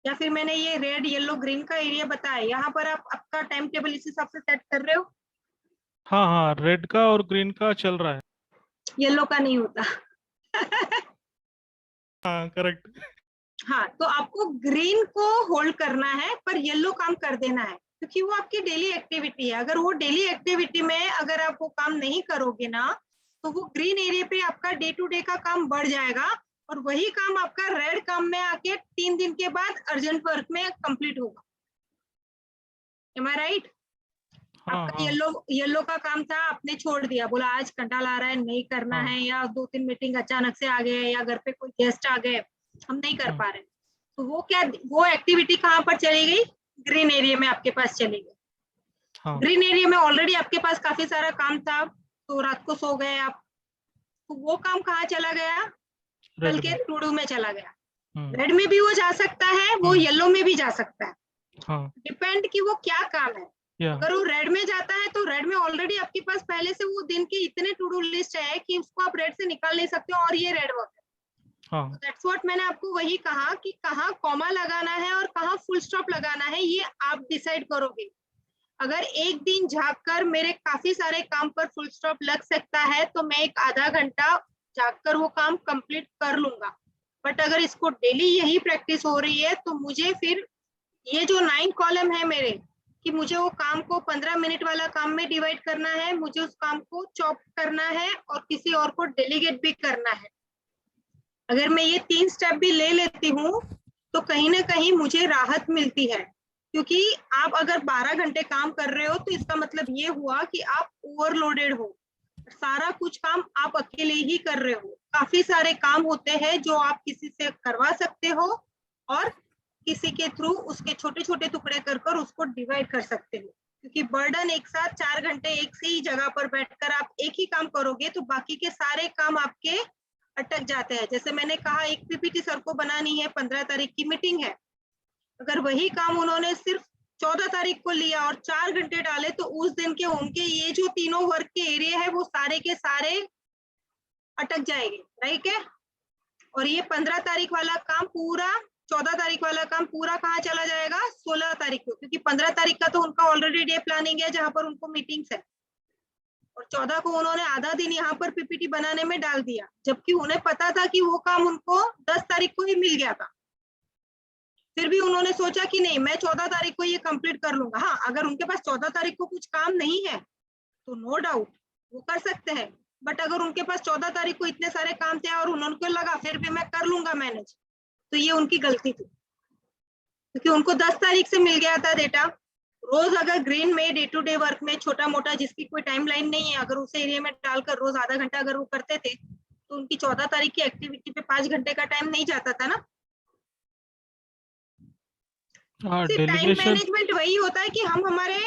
या फिर मैंने ये रेड येलो ग्रीन का एरिया बताया, यहाँ पर आप आपका टाइम टेबल इस हिसाब से सेट कर रहे हो? हाँ हाँ, रेड का और ग्रीन का चल रहा है। येलो का नहीं होता। हाँ, करेक्ट। हाँ, तो आपको ग्रीन को होल्ड करना है पर येलो काम कर देना है, क्योंकि वो आपकी डेली एक्टिविटी है। अगर वो डेली एक्टिविटी में अगर आप वो काम नहीं करोगे ना, तो वो ग्रीन एरिया पे आपका डे टू डे का काम बढ़ जाएगा, और वही काम आपका रेड काम में आके 3 दिन के बाद अर्जेंट वर्क में कंप्लीट होगा। Am I right? हाँ आपका हाँ येलो का काम था, आपने छोड़ दिया, बोला आज कंटाला आ रहा है, नहीं करना हाँ है, या 2-3 मीटिंग अचानक से आ गए, या घर पे कोई गेस्ट आ गए, हम नहीं कर पा रहे, तो वो क्या, वो एक्टिविटी कहाँ पर चली गई? ग्रीन एरिया में आपके पास चली गई। हाँ। ग्रीन एरिया में ऑलरेडी आपके पास काफी सारा काम था, तो रात को सो गए आप, तो वो काम कहाँ चला गया? कल रेड के में। टू डू में चला गया। हम्म, रेड में भी वो जा सकता है, वो येलो में भी जा सकता है, हाँ डिपेंड कि वो क्या काम है। या अगर वो रेड में जाता है तो रेड में ऑलरेडी आपके पास पहले से वो दिन के इतने टू डू लिस्ट है कि उसको आप रेड से निकाल नहीं सकते हो, और ये रेड वर्क है। हाँ दैट्स व्हाट मैंने आपको वही कहा कि कहाँ कॉमा लगाना है और कहाँ फुल स्टॉप लगाना है, ये आप डिसाइड करोगे। अगर एक दिन जागकर मेरे काफी सारे काम पर फुल स्टॉप लग सकता है तो मैं एक आधा घंटा जागकर वो काम कंप्लीट कर लूंगा, बट अगर इसको डेली यही प्रैक्टिस हो रही है तो मुझे फिर ये जो 9 कॉलम है मेरे, कि मुझे वो काम को 15 मिनट वाला काम में डिवाइड करना है, मुझे उस काम को चॉप करना है और किसी और को डेलीगेट भी करना है। अगर मैं ये 3 स्टेप भी ले लेती हूँ तो कहीं ना कहीं मुझे राहत मिलती है, क्योंकि आप अगर 12 घंटे काम कर रहे हो तो इसका मतलब ये हुआ कि आप ओवरलोडेड हो, सारा कुछ काम आप अकेले ही कर रहे हो। काफी सारे काम होते हैं जो आप किसी से करवा सकते हो और किसी के थ्रू उसके छोटे छोटे टुकड़े कर उसको डिवाइड कर सकते हो, क्योंकि बर्डन एक साथ 4 घंटे एक से ही जगह पर बैठकर आप एक ही काम करोगे तो बाकी के सारे काम आपके अटक जाते हैं। जैसे मैंने कहा, एक पीपीटी सर को बनानी है, 15 तारीख की मीटिंग है, अगर वही काम उन्होंने सिर्फ 14 तारीख को लिया और 4 घंटे डाले तो उस दिन के उनके ये जो तीनों वर्क के एरिया है वो सारे के सारे अटक जाएंगे, राइट है। और ये 15 तारीख वाला काम पूरा, 14 तारीख वाला काम पूरा कहाँ चला जाएगा, 16 तारीख को, क्योंकि 15 तारीख का तो उनका ऑलरेडी डे प्लानिंग है जहां पर उनको मीटिंग्स है, और 14 को उन्होंने आधा दिन यहाँ पर पीपीटी बनाने में डाल दिया, जबकि उन्हें पता था कि वो काम उनको 10 तारीख को ही मिल गया था। फिर भी उन्होंने सोचा कि नहीं, मैं 14 तारीख को ये कंप्लीट कर लूंगा। हाँ, अगर उनके पास 14 तारीख को कुछ काम नहीं है तो नो डाउट वो कर सकते हैं, बट अगर उनके पास 14 तारीख को इतने सारे काम थे और उनको लगा फिर भी मैं कर लूंगा मैनेज, तो ये उनकी गलती थी, क्योंकि उनको 10 तारीख से मिल गया था डेटा। रोज अगर ग्रीन में डे टू डे वर्क में छोटा मोटा जिसकी कोई टाइमलाइन नहीं है, अगर उस एरिया में डालकर रोज आधा घंटा अगर वो करते थे तो उनकी 14 तारीख की एक्टिविटी पे 5 घंटे का टाइम नहीं जाता था ना। हाँ, टाइम डेलीगेशन मैनेजमेंट वही होता है कि हम हमारे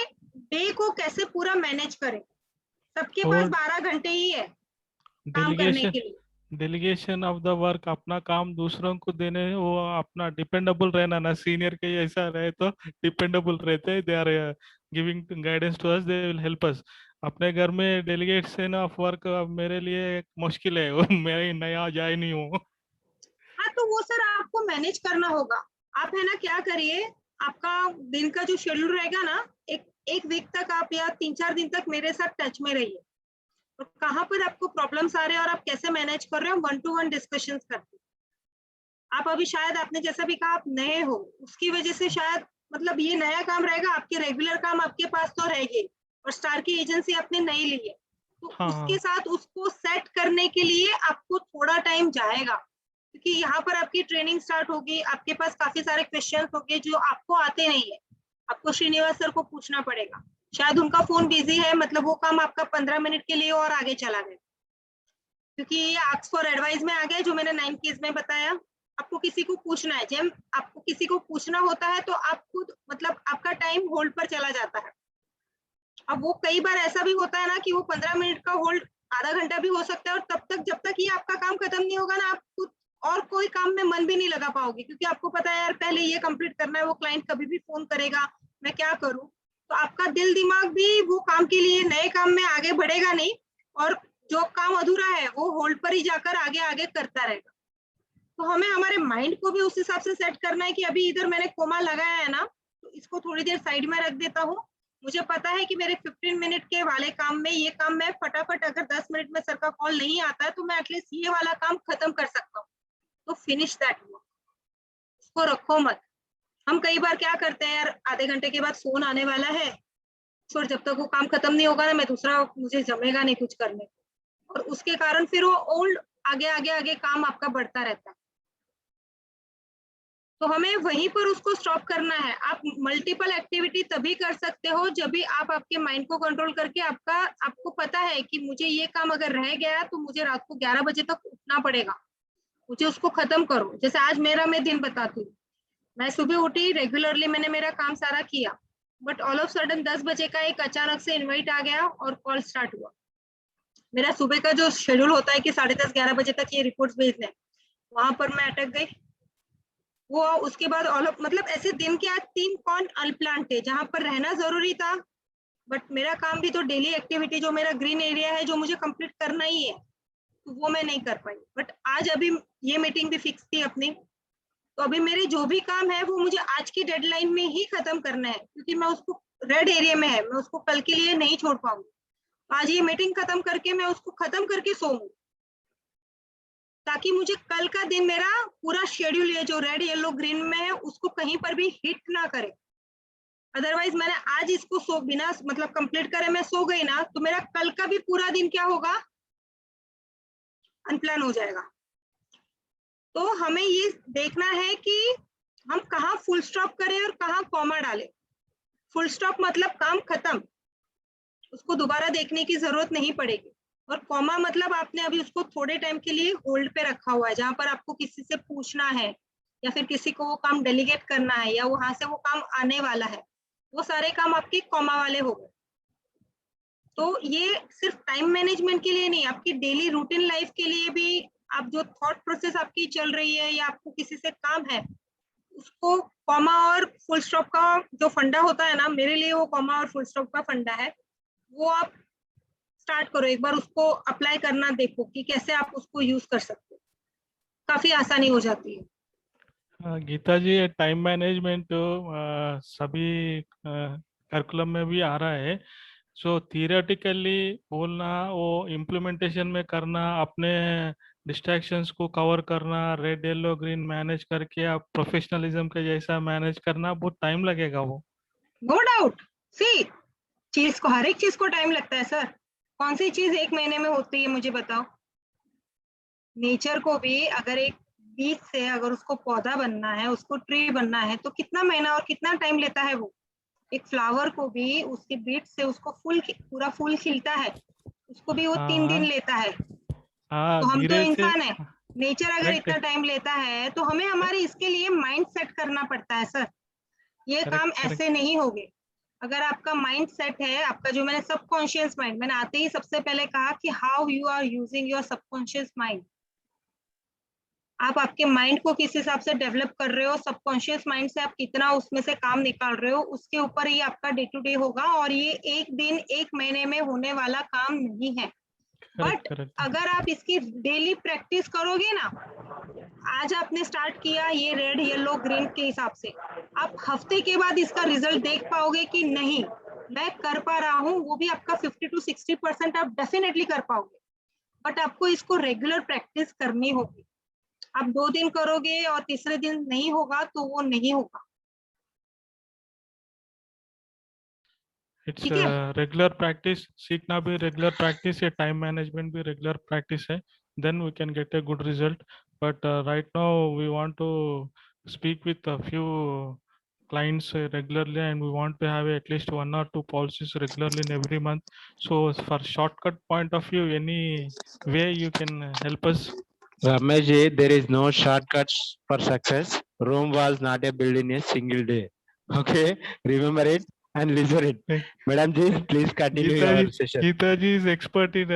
डे को कैसे पूरा मैनेज करें। सबके पास और 12 घंटे ही है काम करने डेलीगेशन के लिए। डेलीगेशन ऑफ द वर्क, अपना काम दूसरों को देने, वो अपना डिपेंडेबल रहना ना, सीनियर के ऐसा रहे तो डिपेंडेबल रहते हैं, they are giving guidance to us, they will help us. अपने घर में डेलीगेशन ऑफ वर्क मेरे लिए मुश्किल है, वो मैं नया जाए नहीं हूँ। हाँ, तो वो सर आपको मैनेज करना होगा। आप है ना क्या करिए, आपका दिन का जो शेड्यूल रहेगा ना, एक वीक तक आप या 3-4 दिन तक मेरे साथ टच में रहिए, और कहाँ पर आपको प्रॉब्लम्स आ रहे हैं और आप कैसे मैनेज कर रहे हो, 1-to-1 डिस्कशंस करते हैं। आप अभी शायद आपने जैसा भी कहा आप नए हो, उसकी वजह से शायद मतलब ये नया काम रहेगा, आपके रेगुलर काम आपके पास तो रहेंगे, और स्टार की एजेंसी आपने नई ली है तो हाँ उसके साथ उसको सेट करने के लिए आपको थोड़ा टाइम जाएगा, क्योंकि यहाँ पर आपकी ट्रेनिंग स्टार्ट होगी, आपके पास काफी सारे क्वेश्चंस होंगे जो आपको आते नहीं है, आपको श्रीनिवास सर को पूछना पड़ेगा, शायद उनका फोन बिजी है, मतलब वो काम आपका 15 मिनट के लिए और आगे चला गया, क्योंकि ये आस्क फॉर एडवाइस में आ गया जो मैंने 9 केस में बताया। आपको किसी को पूछना है, जब आपको किसी को पूछना होता है तो आप खुद मतलब आपका टाइम होल्ड पर चला जाता है। अब वो कई बार ऐसा भी होता है ना कि वो 15 मिनट का होल्ड आधा घंटा भी हो सकता है, और तब तक जब तक ये आपका काम खत्म नहीं होगा ना, आप खुद और कोई काम में मन भी नहीं लगा पाओगे, क्योंकि आपको पता है यार पहले ये कंप्लीट करना है, वो क्लाइंट कभी भी फोन करेगा, मैं क्या करूं, तो आपका दिल दिमाग भी वो काम के लिए नए काम में आगे बढ़ेगा नहीं, और जो काम अधूरा है वो होल्ड पर ही जाकर आगे आगे करता रहेगा। तो हमें हमारे माइंड को भी उस हिसाब से सेट करना है कि अभी इधर मैंने कोमा लगाया है ना, तो इसको थोड़ी देर साइड में रख देता हूँ, मुझे पता है कि मेरे 15 मिनट के वाले काम में ये काम मैं फटाफट, अगर 10 मिनट में सर का कॉल नहीं आता है तो मैं एटलीस्ट ये वाला काम खत्म कर सकता हूँ, तो फिनिश दैट वर्क, उसको रखो मत। हम कई बार क्या करते हैं यार, आधे घंटे के बाद फोन आने वाला है, छोड़, जब तक वो काम खत्म नहीं होगा ना मैं दूसरा, मुझे जमेगा नहीं कुछ करने को, और उसके कारण फिर वो ओल्ड आगे आगे आगे काम आपका बढ़ता रहता है। तो हमें वहीं पर उसको स्टॉप करना है। आप मल्टीपल एक्टिविटी तभी कर सकते हो जब भी आप आपके माइंड को कंट्रोल करके आपको पता है कि मुझे ये काम अगर रह गया तो मुझे रात को 11 बजे तक उठना पड़ेगा, मुझे उसको खत्म करो। जैसे आज मैं दिन बताती हूँ, मैं सुबह उठी, रेगुलरली मैंने मेरा काम सारा किया, बट ऑल ऑफ सडन 10 बजे का एक अचानक से इन्वाइट आ गया और कॉल स्टार्ट हुआ। मेरा सुबह का जो शेड्यूल होता है कि 10:30-11 बजे तक ये रिपोर्ट्स भेजने, वहां पर मैं अटक गई। वो उसके बाद ऑल ऑफ मतलब ऐसे दिन के आज 3 कॉल अनप्लान थे जहां पर रहना जरूरी था, बट मेरा काम भी तो डेली एक्टिविटी जो मेरा ग्रीन एरिया है जो मुझे कंप्लीट करना ही है, तो वो मैं नहीं कर पाई। बट आज अभी ये मीटिंग भी फिक्स थी अपनी, तो अभी मेरे जो भी काम है वो मुझे आज की डेडलाइन में ही खत्म करना है, क्योंकि मैं उसको रेड एरिया में है, मैं उसको कल के लिए नहीं छोड़ पाऊंगी। आज ये मीटिंग खत्म करके मैं उसको खत्म करके सोऊंगी। ताकि मुझे कल का दिन मेरा पूरा शेड्यूल ये जो रेड येलो ग्रीन में है उसको कहीं पर भी हिट ना करे। अदरवाइज मैंने आज इसको सो बिना मतलब कंप्लीट करे मैं सो गई ना, तो मेरा कल का भी पूरा दिन क्या होगा, अनप्लान हो जाएगा। तो हमें ये देखना है कि हम कहाँ फुल स्टॉप करें और कहाँ कॉमा डालें। फुल स्टॉप मतलब काम खत्म, उसको दोबारा देखने की जरूरत नहीं पड़ेगी। और कॉमा मतलब आपने अभी उसको थोड़े टाइम के लिए होल्ड पे रखा हुआ है, जहां पर आपको किसी से पूछना है या फिर किसी को वो काम डेलीगेट करना है या वहां से वो काम आने वाला है, वो सारे काम आपके कॉमा वाले हो गए। तो ये सिर्फ टाइम मैनेजमेंट के लिए नहीं, आपकी डेली रूटीन लाइफ के लिए भी, आप जो थॉट प्रोसेस आपकी चल रही है या आपको किसी से काम है, उसको कॉमा और फुल स्टॉप का जो फंडा होता है ना, मेरे लिए वो कॉमा और फुल स्टॉप का फंडा है, वो आप स्टार्ट करो, एक बार उसको अप्लाई करना देखो कि कैसे आप उसको यूज कर सकते हो, काफी आसानी हो जाती है। गीता जी, टाइम मैनेजमेंट सभी करिकुलम में भी आ रहा है। सो थियोरेटिकली बोलना, वो इम्प्लीमेंटेशन में करना, अपने डिस्ट्रैक्शंस को कवर करना, रेड येलो ग्रीन मैनेज करके आप प्रोफेशनलिज्म के जैसा मैनेज करना, बहुत टाइम लगेगा वो। नो डाउट, सी चीज को, हर एक चीज को टाइम लगता है सर। कौन सी चीज एक महीने में होती है मुझे बताओ। नेचर को भी अगर एक बीज से अगर उसको पौधा बनना है, उसको ट्री बनना है, तो कितना महीना और कितना टाइम लेता है वो। एक फ्लावर को भी उसके बीज से उसको फूल, पूरा फूल खिलता है, उसको भी वो 3 दिन हाँ लेता है। हाँ, तो हम तो धीरे से। इंसान है, नेचर अगर करेक्ट इतना टाइम लेता है तो हमें हमारे इसके लिए माइंड सेट करना पड़ता है सर। ये काम करेक्ट करेक्ट। ऐसे नहीं होगे। अगर आपका माइंड सेट है, आपका जो मैंने सबकॉन्शियस माइंड, मैंने आते ही सबसे पहले कहा कि how you are using your subconscious mind. आप आपके माइंड को किस हिसाब से डेवलप कर रहे हो, सबकॉन्शियस माइंड से आप कितना उसमें से काम निकाल रहे हो, उसके ऊपर ही आपका डे टू डे होगा। और ये एक दिन एक महीने में होने वाला काम नहीं है। Correct but correct. अगर आप इसकी डेली प्रैक्टिस करोगे ना, आज आपने स्टार्ट किया ये रेड येलो ग्रीन के हिसाब से, आप हफ्ते के बाद इसका रिजल्ट देख पाओगे कि नहीं मैं कर पा रहा हूँ। वो भी आपका 50 to 60% आप डेफिनेटली कर पाओगे। बट आपको इसको रेगुलर प्रैक्टिस करनी होगी। आप 2 दिन करोगे और तीसरे दिन नहीं होगा तो वो नहीं होगा। इट्स ठीक है। रेगुलर प्रैक्टिस, सीखना भी रेगुलर प्रैक्टिस है, टाइम मैनेजमेंट भी रेगुलर प्रैक्टिस है, then we can get a good result. But right now we want to speak with a few clients regularly, and we want to have at least 1 or 2 policies regularly in every month. So for shortcut point of view, any way you can help us? Ramesh ji, there is no shortcuts for success. Rome was not built in a single day. Okay, remember it and listen it. Madam ji, please continue your session. Geeta ji is expert in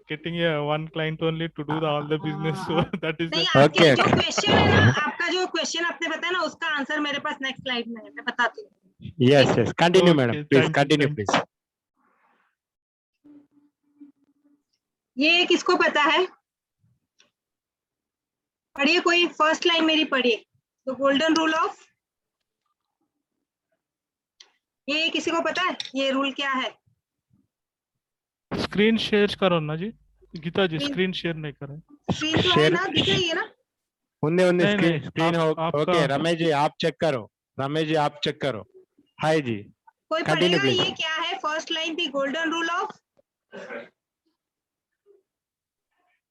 getting one client only to do all the business. So that is the. नहीं, आपके Okay, जो okay. Question है ना, आपका जो question आपने बताया ना, उसका आंसर मेरे पास नेक्स्ट स्लाइड में है, मैं बताती हूँ। Yes, yes. Continue, Okay, madam. Please thank you, continue, thank you. please. ये किसको पता है? पढ़िए, कोई फर्स्ट लाइन मेरी पढ़िए। तो गोल्डन रूल ऑफ, ये किसी को पता है ये रूल क्या है? स्क्रीन शेयर करो ना जी, गीता जी स्क्रीन, स्क्रीन शेयर नहीं करें। स्क्रीन तो है Share. ना, दिख रही है ना? उन्ने नहीं नहीं, स्क्रीन हो. आपका Okay, रमेश जी आप चेक करो. रमेश जी आप चेक करो. हाय जी. कोई Continue, पढ़ेगा please. ये क्या है? फर्स्ट लाइन थी golden rule of,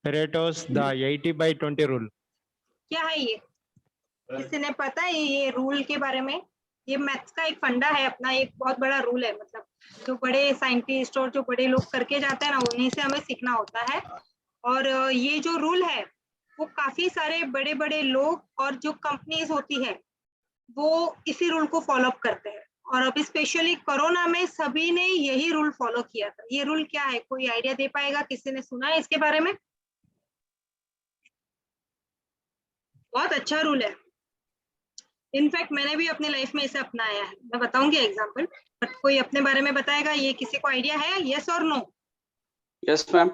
Pareto's the 80/20 rule. क्या है ये? किसी ने पता है ये रूल के बारे में? ये मैथ्स का एक फंडा है अपना, एक बहुत बड़ा रूल है। मतलब जो बड़े साइंटिस्ट और जो बड़े लोग करके जाते हैं ना, उन्हीं से हमें सीखना होता है। और ये जो रूल है वो काफी सारे बड़े बड़े लोग और जो कंपनीज होती है वो इसी रूल को फॉलो अप करते हैं। और अभी स्पेशली कोरोना में सभी ने यही रूल फॉलो किया था। ये रूल क्या है, कोई आइडिया दे पाएगा? किसी ने सुना है इसके बारे में? बहुत अच्छा रूल है। इनफैक्ट मैंने भी अपनी लाइफ में इसे अपनाया है। मैं बताऊंगी एग्जांपल, बट कोई अपने बारे में बताएगा? ये किसी को आइडिया है? यस और no? Yes ma'am.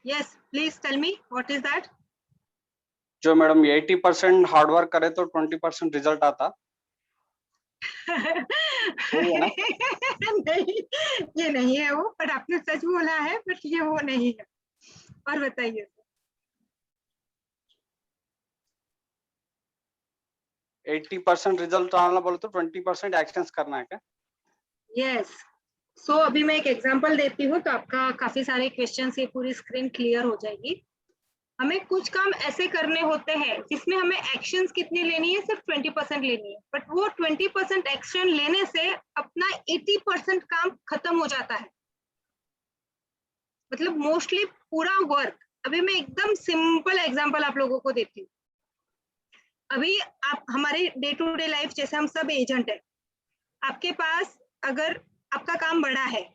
Yes, please tell me what is that? जो मैडम 80% हार्डवर्क करे तो 20% रिजल्ट आता। वही है ना? नहीं, ये नहीं है वो, बट आपने सच बोला है, बट ये वो नहीं है। और बताइए। 80% रिजल्ट तो आना बोले तो 20% एक्शंस करना है क्या? यस। सो अभी मैं एक एग्जांपल देती हूँ तो आपका काफी सारे क्वेश्चन से पूरी स्क्रीन क्लियर हो जाएगी। हमें कुछ काम ऐसे करने होते हैं जिसमें हमें एक्शंस कितनी लेनी है, सिर्फ 20% लेनी है, बट वो 20% एक्शन लेने से अपना 80% काम खत्म हो जाता है, मतलब मोस्टली पूरा वर्क। अभी मैं एकदम सिंपल एग्जांपल आप लोगों को देती हूँ। अभी आप हमारे डे टू डे लाइफ, जैसे हम सब एजेंट है, आपके पास अगर आपका काम बड़ा है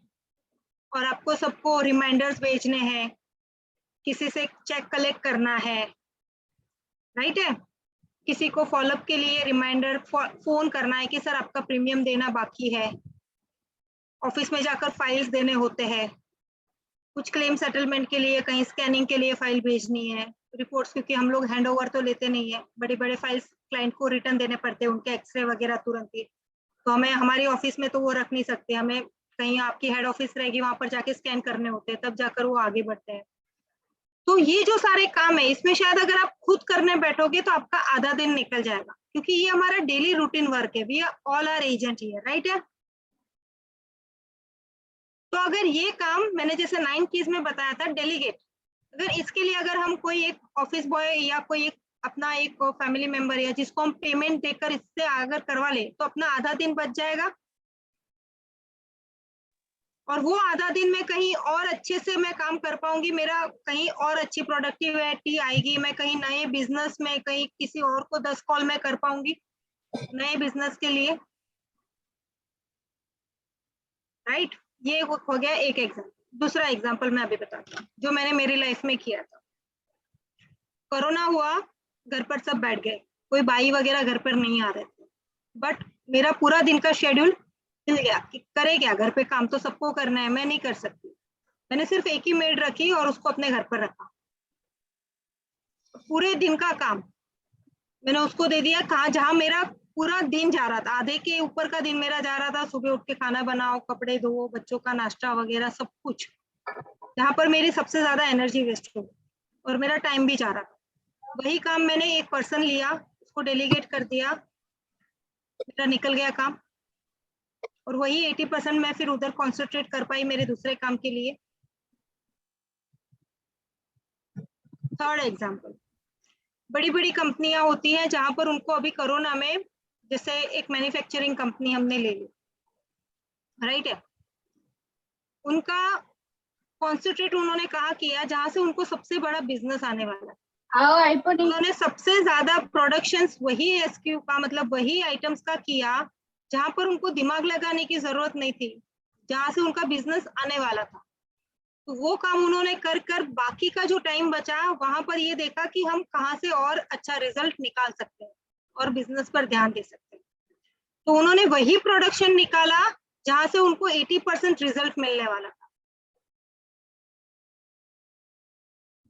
और आपको सबको रिमाइंडर्स भेजने हैं, किसी से चेक कलेक्ट करना है, राइट है, किसी को फॉलोअप के लिए रिमाइंडर फोन करना है कि सर आपका प्रीमियम देना बाकी है, ऑफिस में जाकर फाइल्स देने होते हैं, कुछ क्लेम सेटलमेंट के लिए कहीं स्कैनिंग के लिए फाइल भेजनी है, रिपोर्ट्स, क्योंकि हम लोग हैंडओवर तो लेते नहीं है, बड़े बड़े फाइल्स क्लाइंट को रिटर्न देने पड़ते हैं, उनके एक्सरे वगैरह तुरंत ही, तो हमें हमारी ऑफिस में तो वो रख नहीं सकते, हमें कहीं आपकी हेड ऑफिस रहेगी वहां पर जाके स्कैन करने होते हैं, तब जाकर वो आगे बढ़ते हैं। तो ये जो सारे काम है, इसमें शायद अगर आप खुद करने बैठोगे तो आपका आधा दिन निकल जाएगा, क्योंकि ये हमारा डेली रूटीन वर्क है, we all are agent here, right है। तो अगर ये काम मैंने जैसे 9 कीज में बताया था, डेलीगेट, अगर इसके लिए अगर हम कोई एक ऑफिस बॉय या कोई एक अपना एक फैमिली मेंबर या जिसको हम पेमेंट देकर इससे अगर करवा ले तो अपना आधा दिन बच जाएगा, और वो आधा दिन में कहीं और अच्छे से मैं काम कर पाऊंगी, मेरा कहीं और अच्छी प्रोडक्टिविटी आएगी, मैं कहीं नए बिजनेस में, कहीं किसी और को 10 कॉल में कर पाऊंगी नए बिजनेस के लिए, राइट। ये हो गया एक एग्जाम्पल। दूसरा एग्जाम्पल मैं अभी बताता हूँ जो मैंने मेरी लाइफ में किया था। कोरोना हुआ, घर पर सब बैठ गए, कोई भाई वगैरह घर पर नहीं आ रहे थे, बट मेरा पूरा दिन का शेड्यूल हिल गया कि करे क्या, घर पे काम तो सबको करना है, मैं नहीं कर सकती। मैंने सिर्फ एक ही मेड रखी और उसको अपने घर पर रखा, पूरे दिन का काम मैंने उसको दे दिया, कहा जहां मेरा पूरा दिन जा रहा था, आधे के ऊपर का दिन मेरा जा रहा था, सुबह उठ के खाना बनाओ, कपड़े धो, बच्चों का नाश्ता वगैरह सब कुछ, जहां पर मेरी सबसे ज्यादा एनर्जी वेस्ट हो और मेरा टाइम भी जा रहा था, वही काम मैंने एक पर्सन लिया, उसको डेलीगेट कर दिया, मेरा निकल गया काम, और वही 80% मैं फिर उधर कॉन्सेंट्रेट कर पाई मेरे दूसरे काम के लिए। थर्ड एग्जाम्पल, बड़ी बड़ी कंपनियां होती हैं जहां पर उनको अभी कोरोना में, जैसे एक मैन्युफैक्चरिंग कंपनी हमने ले ली, राइट है, उनका कॉन्सेंट्रेट उन्होंने कहा किया जहां से उनको सबसे बड़ा बिजनेस आने वाला है, उन्होंने सबसे ज्यादा प्रोडक्शन वही एसक्यू का, मतलब वही आइटम्स का किया जहां पर उनको दिमाग लगाने की जरूरत नहीं थी, जहां से उनका बिजनेस आने वाला था। तो वो काम उन्होंने कर कर बाकी का जो टाइम बचा वहां पर ये देखा कि हम कहाँ से और अच्छा रिजल्ट निकाल सकते हैं और बिजनेस पर ध्यान दे सकते हैं। तो उन्होंने वही प्रोडक्शन निकाला जहां से उनको 80% रिजल्ट मिलने वाला था।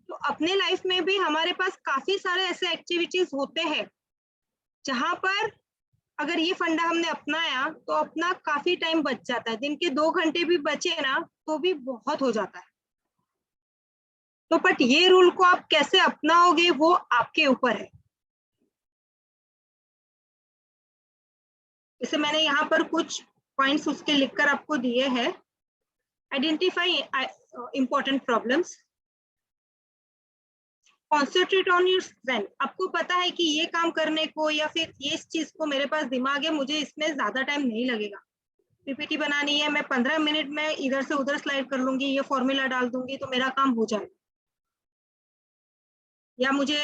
तो अपने लाइफ में भी हमारे पास काफी सारे ऐसे एक्टिविटीज होते हैं जहां पर अगर ये फंडा हमने अपनाया तो अपना काफी टाइम बच जाता है, दिन के 2 घंटे भी बचे ना तो भी बहुत हो जाता है। तो बट ये रूल को आप कैसे अपनाओगे वो आपके ऊपर है। जैसे मैंने यहाँ पर कुछ पॉइंट्स उसके लिखकर आपको दिए हैं। Identify important problems, concentrate on your strength, आपको पता है कि ये काम करने को या फिर ये इस चीज को मेरे पास दिमाग है, मुझे इसमें ज्यादा टाइम नहीं लगेगा, पीपीटी बनानी है, मैं 15 मिनट में इधर से उधर स्लाइड कर लूंगी, ये फॉर्मूला डाल दूंगी तो मेरा काम हो जाएगा। या मुझे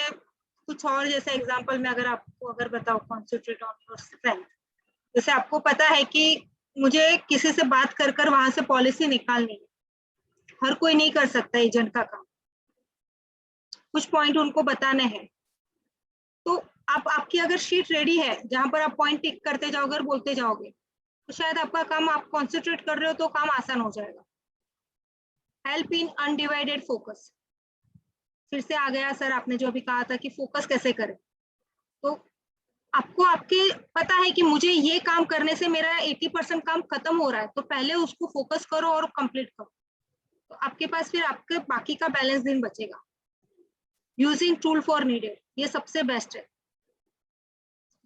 कुछ और जैसे एग्जांपल में अगर आपको अगर बताओ, कॉन्सेंट्रेट ऑन योर स्ट्रेंथ, जैसे आपको पता है कि मुझे किसी से बात कर कर वहां से पॉलिसी निकालनी है, हर कोई नहीं कर सकता एजेंट का काम, कुछ पॉइंट उनको बताने हैं। तो आपकी अगर शीट रेडी है जहां पर आप पॉइंट टिक करते जाओगे और बोलते जाओगे तो शायद आपका काम, आप कॉन्सेंट्रेट कर रहे हो तो काम आसान हो जाएगा। हेल्प इन अनडिवाइडेड फोकस, फिर से आ गया सर आपने जो अभी कहा था कि फोकस कैसे करें। तो आपको आपके पता है कि मुझे ये काम करने से मेरा 80% काम खत्म हो रहा है, तो पहले उसको फोकस करो और कंप्लीट करो, तो आपके पास फिर आपके बाकी का बैलेंस दिन बचेगा। यूजिंग टूल फॉर नीडेड, ये सबसे बेस्ट है।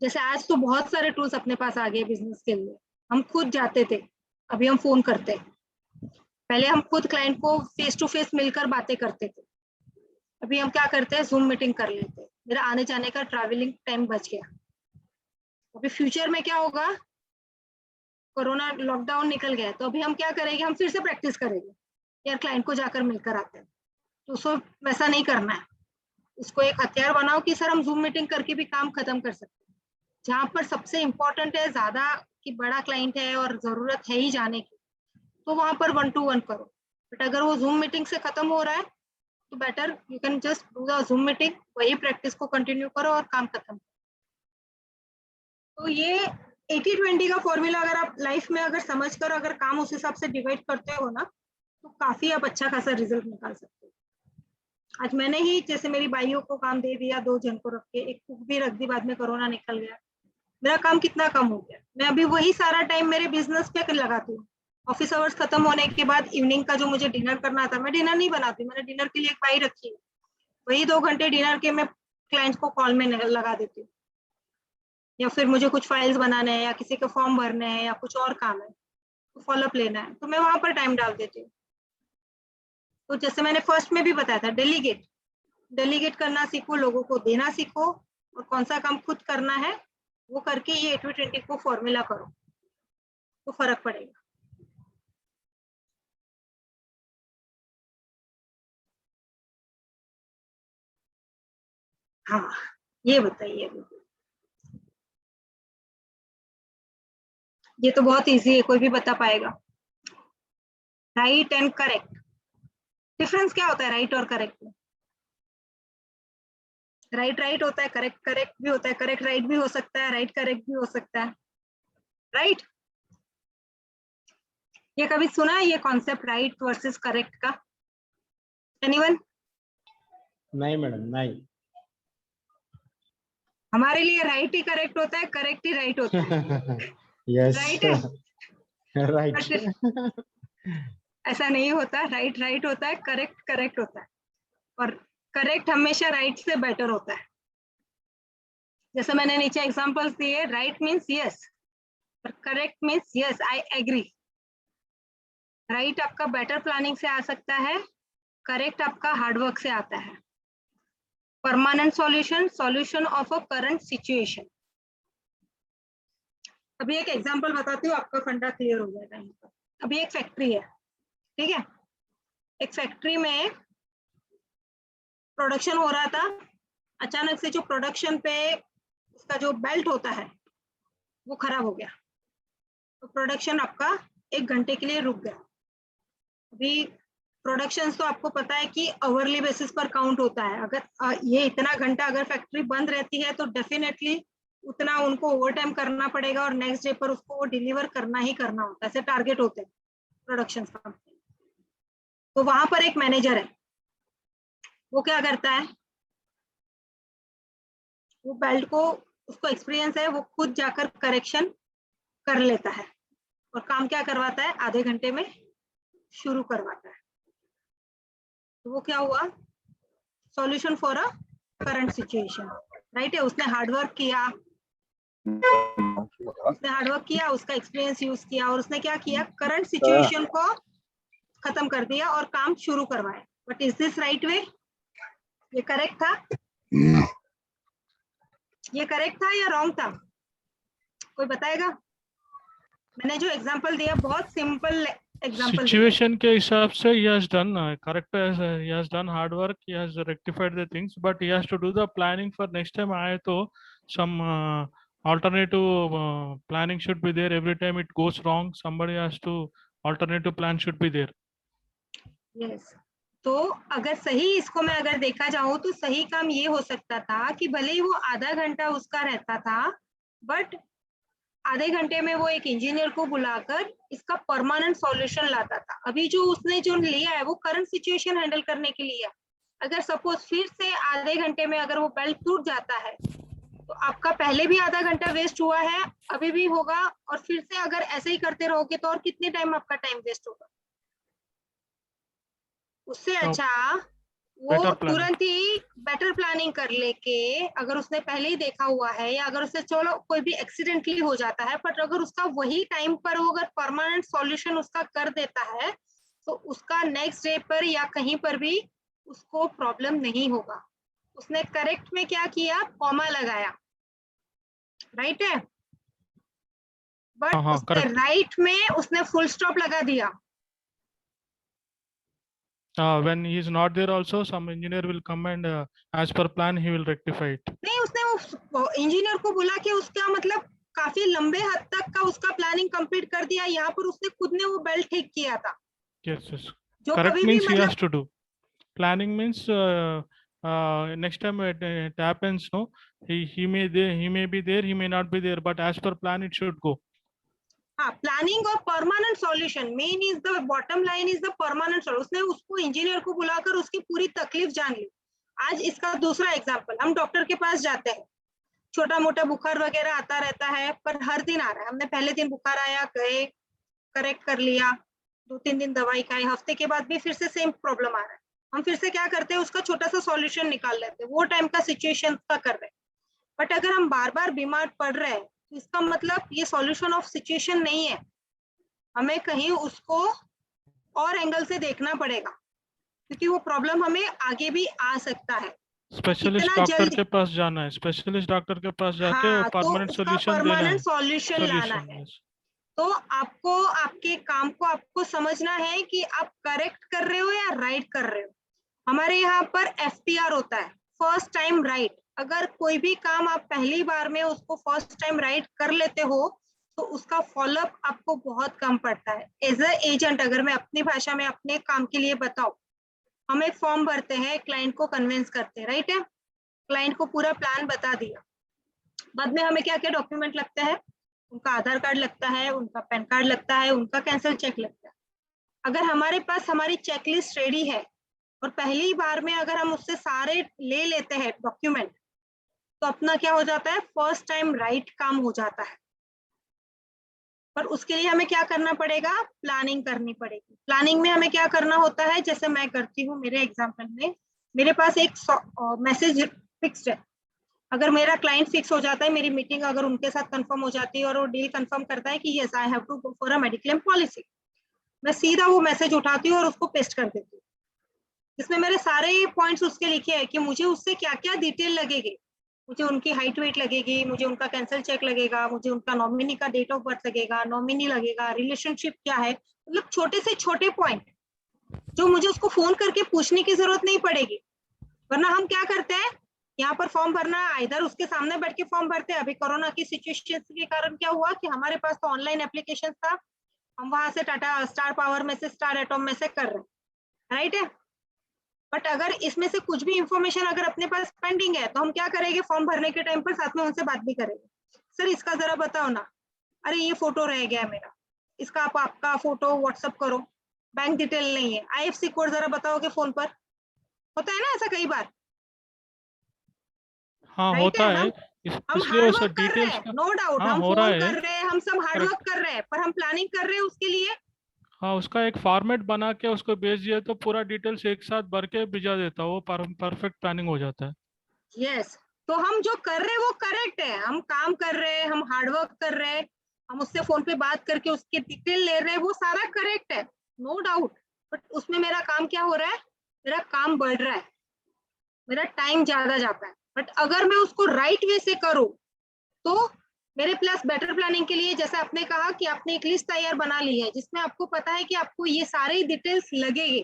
जैसे आज तो बहुत सारे टूल्स अपने पास आ गए बिजनेस के लिए। हम खुद जाते थे, अभी हम फोन करते हैं। पहले हम खुद क्लाइंट को फेस टू फेस मिलकर बातें करते थे, अभी हम क्या करते हैं, जूम मीटिंग कर लेते हैं। मेरा आने जाने का ट्रैवलिंग टाइम बच गया। अभी फ्यूचर में क्या होगा, कोरोना लॉकडाउन निकल गया तो अभी हम क्या करेंगे, हम फिर से प्रैक्टिस करेंगे यार, क्लाइंट को जाकर मिलकर आते हैं। तो उसको वैसा नहीं करना है, उसको एक हथियार बनाओ कि सर हम जूम मीटिंग करके भी काम खत्म कर सकते हैं। जहां पर सबसे इम्पोर्टेंट है, ज्यादा कि बड़ा क्लाइंट है और जरूरत है ही जाने की, तो वहां पर 1-to-1 करो। बट अगर वो जूम मीटिंग से खत्म हो रहा है तो better you can just do the zoom meeting, वही प्रैक्टिस को कंटिन्यू करो और काम खत्म। तो ये 80-20 का फॉर्मूला अगर आप लाइफ में अगर समझकर अगर काम उस हिसाब से डिवाइड करते हो ना, तो काफी आप अच्छा खासा रिजल्ट निकाल सकते हो। आज मैंने ही जैसे मेरी बाइयों को काम दे दिया, 2 जन को रख के, एक कुक भी रख दी, बाद में कोरोना निकल गया, मेरा काम कितना कम हो गया। मैं अभी वही सारा टाइम मेरे बिजनेस पे लगाती हूँ। ऑफिस आवर्स खत्म होने के बाद इवनिंग का जो मुझे डिनर करना था, मैं डिनर नहीं बनाती, मैंने डिनर के लिए एक बाई रखी है, वही 2 घंटे डिनर के मैं क्लाइंट्स को कॉल में लगा देती हूँ। या फिर मुझे कुछ फाइल्स बनाने हैं या किसी के फॉर्म भरने हैं या कुछ और काम है, तो फॉलोअप लेना है, तो मैं वहां पर टाइम डाल देती हूँ। तो जैसे मैंने फर्स्ट में भी बताया था, डेलीगेट करना सीखो, लोगों को देना सीखो, और कौन सा काम खुद करना है वो करके ये 80-20 को फॉर्मूला करो, तो फर्क पड़ेगा। हाँ, ये बताइए। ये तो बहुत इजी है, कोई भी बता पाएगा। राइट एंड करेक्ट, डिफरेंस क्या होता है राइट और करेक्ट में? राइट राइट होता है, करेक्ट करेक्ट भी होता है, करेक्ट राइट भी हो सकता है, राइट करेक्ट भी हो सकता है, राइट? ये कभी सुना है ये कॉन्सेप्ट राइट वर्सेस करेक्ट का? एनीवन? नहीं मैडम, नहीं। हमारे लिए राइट ही करेक्ट होता है, करेक्ट ही राइट होता है। यस, राइट है, राइट। बट ऐसा नहीं होता, राइट राइट होता है, करेक्ट करेक्ट होता है, और करेक्ट हमेशा राइट से बेटर होता है। जैसे मैंने नीचे एग्जांपल्स दिए, राइट मीन्स यस, और correct means yes I agree. Right आपका बेटर प्लानिंग से आ सकता है, करेक्ट आपका हार्डवर्क से आता है। Permanent solution of a current situation. अभी एक एग्जांपल बताती हूँ, आपका फंडा क्लियर हो जाएगा यहाँ पर। अभी एक फैक्ट्री है, ठीक है, एक फैक्ट्री में प्रोडक्शन हो रहा था, अचानक से जो प्रोडक्शन पे उसका जो बेल्ट होता है वो खराब हो गया, तो प्रोडक्शन आपका 1 घंटे के लिए रुक गया। अभी प्रोडक्शन तो आपको पता है कि आवरली बेसिस पर काउंट होता है, अगर ये इतना घंटा अगर फैक्ट्री बंद रहती है तो डेफिनेटली उतना उनको ओवर टाइम करना पड़ेगा, और नेक्स्ट डे पर उसको वो डिलीवर करना ही करना होता है, ऐसे टारगेट होते हैं प्रोडक्शन का। तो वहां पर एक मैनेजर है, वो क्या करता है, वो बेल्ट को, उसको एक्सपीरियंस है, वो खुद जाकर करेक्शन कर लेता है, और काम क्या करवाता है, आधे घंटे में शुरू करवाता है। तो वो क्या हुआ, solution for a current situation, right है। उसने हार्डवर्क किया, उसका एक्सपीरियंस यूज किया, और उसने क्या किया, करंट सिचुएशन को खत्म कर दिया और काम शुरू करवाया। But is this right way? ये करेक्ट था? ये करेक्ट था या रॉन्ग था? कोई बताएगा? मैंने जो एग्जांपल दिया बहुत सिंपल एग्जांपल। Situation के हिसाब से he has done correct, he has done hard work, he has rectified the things, but he has to do the planning for next time आए तो some alternative planning should be there. Every time it goes wrong, somebody has to, alternative plan should be there. Yes, तो अगर सही इसको मैं अगर देखा जाऊं तो सही काम ये हो सकता था कि भले ही वो आधा घंटा उसका रहता था, बट आधे घंटे में वो एक इंजीनियर को बुलाकर इसका परमानेंट सॉल्यूशन लाता था। अभी जो उसने जो लिया है वो करंट सिचुएशन हैंडल करने के लिए है। अगर सपोज फिर से आधे घंटे में अगर वो बेल्ट टूट जाता है, तो आपका पहले भी आधा घंटा वेस्ट हुआ है, अभी भी होगा, और फिर से अगर ऐसे ही करते रहोगे तो और कितने टाइम आपका टाइम वेस्ट होगा। उससे अच्छा वो Better planning. तुरंत ही बेटर प्लानिंग कर लेके, अगर उसने पहले ही देखा हुआ है या अगर उसे चलो कोई भी एक्सीडेंटली हो जाता है, बट अगर उसका वही टाइम पर वो अगर परमानेंट सॉल्यूशन उसका कर देता है तो उसका नेक्स्ट डे पर या कहीं पर भी उसको प्रॉब्लम नहीं होगा। उसने करेक्ट में क्या किया, कॉमा लगाया, राइट है, बट हाँ, उसने correct. राइट में उसने फुल स्टॉप लगा दिया। When he is not there also, some engineer will come and as per plan he will rectify it. नहीं, उसने वो इंजीनियर को बोला कि उसका मतलब काफी लंबे हद तक का उसका प्लानिंग कंप्लीट कर दिया, यहाँ पर उसने खुद ने वो बेल्ट ठीक किया था। Yes, yes. जो Correct कभी भी means he मतलब has to do. Planning means next time it happens, no, he may be there, he may not be there, but as per plan it should go. हाँ, planning और permanent solution, main is the bottom line is the permanent solution. उसने उसको engineer को बुलाकर उसकी पूरी तकलीफ जान ली। आज इसका दूसरा एग्जांपल, हम डॉक्टर के पास जाते हैं, छोटा मोटा बुखार वगैरह आता रहता है, पर हर दिन आ रहा है। हमने पहले दिन बुखार आया, गए करेक्ट कर लिया, 2-3 दिन दवाई खाई, हफ्ते के बाद भी फिर से सेम प्रॉब्लम आ रहा है। हम फिर से क्या करते हैं, उसका छोटा सा सॉल्यूशन निकाल लेते हैं, वो टाइम का सिचुएशन का कर रहे हैं। बट अगर हम बार बार बीमार पड़ रहे हैं तो इसका मतलब ये सॉल्यूशन ऑफ सिचुएशन नहीं है, हमें कहीं उसको और एंगल से देखना पड़ेगा, क्योंकि वो प्रॉब्लम हमें आगे भी आ सकता है। स्पेशलिस्ट इतना डॉक्टर जल्दी, के पास जाना है, स्पेशलिस्ट डॉक्टर के पास जाके हाँ, तो परमानेंट उसका सॉल्यूशन देना है, परमानेंट सॉल्यूशन लाना सॉल्यूशन। है। तो आपको आपके काम को आपको समझना है कि आप करेक्ट कर रहे हो या राइट कर रहे हो। हमारे यहाँ पर FTR होता है, फर्स्ट टाइम राइट। अगर कोई भी काम आप पहली बार में उसको फर्स्ट टाइम राइट कर लेते हो तो उसका फॉलोअप आपको बहुत कम पड़ता है। एज अ एजेंट, अगर मैं अपनी भाषा में अपने काम के लिए बताऊं, हम एक फॉर्म भरते हैं, क्लाइंट को कन्विंस करते हैं, राइट है, क्लाइंट को पूरा प्लान बता दिया, बाद में हमें क्या क्या डॉक्यूमेंट लगता है, उनका आधार कार्ड लगता है, उनका पैन कार्ड लगता है, उनका कैंसिल चेक लगता है। अगर हमारे पास हमारी चेकलिस्ट रेडी है और पहली बार में अगर हम उससे सारे ले लेते हैं डॉक्यूमेंट, तो अपना क्या हो जाता है, फर्स्ट टाइम राइट काम हो जाता है। पर उसके लिए हमें क्या करना पड़ेगा, प्लानिंग करनी पड़ेगी। प्लानिंग में हमें क्या करना होता है, जैसे मैं करती हूँ मेरे एग्जाम्पल में, मेरे पास एक मैसेज फिक्स्ड है। अगर मेरा क्लाइंट फिक्स हो जाता है, मेरी मीटिंग अगर उनके साथ कंफर्म हो जाती है और वो डील कंफर्म करता है कि yes I have to go for a mediclaim policy, मैं सीधा वो मैसेज उठाती हूँ और उसको पेस्ट कर देती हूँ। इसमें मेरे सारे पॉइंट्स उसके लिखे हैं कि मुझे उससे क्या क्या डिटेल लगेगी। मुझे उनकी हाइट वेट लगेगी, मुझे उनका कैंसिल चेक लगेगा, मुझे उनका नॉमिनी का डेट ऑफ बर्थ लगेगा, नॉमिनी लगेगा, रिलेशनशिप क्या है, मतलब छोटे से छोटे पॉइंट जो मुझे उसको फोन करके पूछने की जरूरत नहीं पड़ेगी। वरना हम क्या करते हैं, यहाँ पर फॉर्म भरना, इधर उसके सामने बैठ के फॉर्म भरते हैं। अभी कोरोना की सिचुएशन के कारण क्या हुआ कि हमारे पास तो ऑनलाइन एप्लीकेशन था, हम वहां से टाटा स्टार पावर में से, स्टार एटॉम में से कर रहे हैं, राइट है। बट अगर इसमें से कुछ भी इंफॉर्मेशन अगर अपने पास पेंडिंग है तो हम क्या करेंगे, फॉर्म भरने के टाइम पर साथ में उनसे बात भी करेंगे, सर इसका जरा बताओ ना, अरे ये फोटो रह गया मेरा, इसका आप आपका फोटो व्हाट्सअप करो, बैंक डिटेल नहीं है, IFSC कोड जरा बताओगे फोन पर। होता है ना ऐसा कई बार, हाँ राइट होता है। है, हम इसलिए हार्ड वैसे वर्क कर रहे डिटेल्स हैं, का, नो डाउट, हाँ हम हो रहा फोन है, कर रहे हैं, हम सब हार्ड वर्क करेक्ट। कर रहे हैं, पर हम प्लानिंग कर रहे हैं उसके लिए। हाँ, उसका एक फॉर्मेट बना के उसको भेज दिया तो पूरा डिटेल्स एक साथ भर के भिजा देता, वो परफेक्ट प्लानिंग हो जाता है। यस, तो हम जो कर रहे हैं वो करेक्ट है, हम काम कर रहे हैं, हम हार्ड वर्क कर रहे हैं, हम उससे फोन पे बात करके उसके डिटेल ले रहे हैं, वो सारा करेक्ट है, नो डाउट। बट उसमें मेरा काम क्या हो रहा है, मेरा काम बढ़ रहा है, मेरा टाइम ज्यादा जाता है। बट अगर मैं उसको राइट वे से करूँ तो मेरे प्लस बेटर प्लानिंग के लिए, जैसे आपने कहा कि आपने एक लिस्ट तैयार बना ली है जिसमें आपको पता है कि आपको ये सारे डिटेल्स लगेंगे,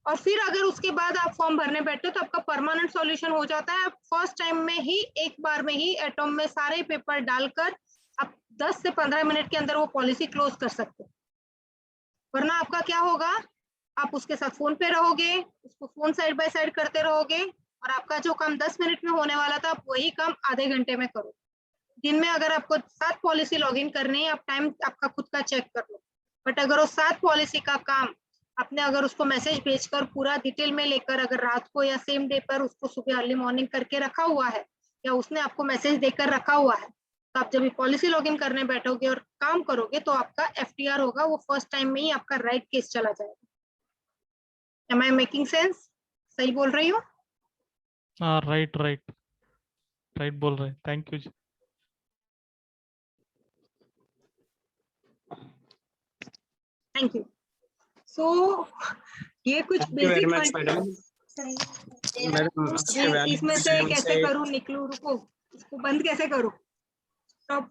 और फिर अगर उसके बाद आप फॉर्म भरने बैठते हो तो आपका परमानेंट सॉल्यूशन हो जाता है। आप फर्स्ट टाइम में ही, एक बार में ही एटॉम में सारे पेपर डालकर आप 10 से 15 मिनट के अंदर वो पॉलिसी क्लोज कर सकते हो। वरना आपका क्या होगा, आप उसके साथ फोन पे रहोगे, उसको फोन साइड बाय साइड करते रहोगे, और आपका जो काम 10 मिनट में होने वाला था आप वही काम आधे घंटे में करो। दिन में अगर आपको 7 पॉलिसी लॉगिन करनी है, आप टाइम आपका खुद का चेक कर लो। बट अगर वो 7 पॉलिसी का काम आपने अगर उसको मैसेज भेजकर पूरा डिटेल में लेकर, अगर रात को या सेम डे पर उसको सुबह अर्ली मॉर्निंग करके रखा हुआ है, या उसने आपको मैसेज देकर रखा हुआ है, तो आप जब भी पॉलिसी लॉगिन करने बैठोगे और काम करोगे तो आपका FTR होगा, वो फर्स्ट टाइम में ही आपका राइट केस चला जाएगा। Am I making sense? सही बोल रही हूँ? हाँ, राइट बोल रहे हैं। Thank you ji. Thank you. So ये कुछ Thank you very basic much, madam. Madam, आपसे अभी इसमें valuable से time कैसे से करूँ, निकलूँ, रुको, इसको बंद कैसे करूँ? Stop.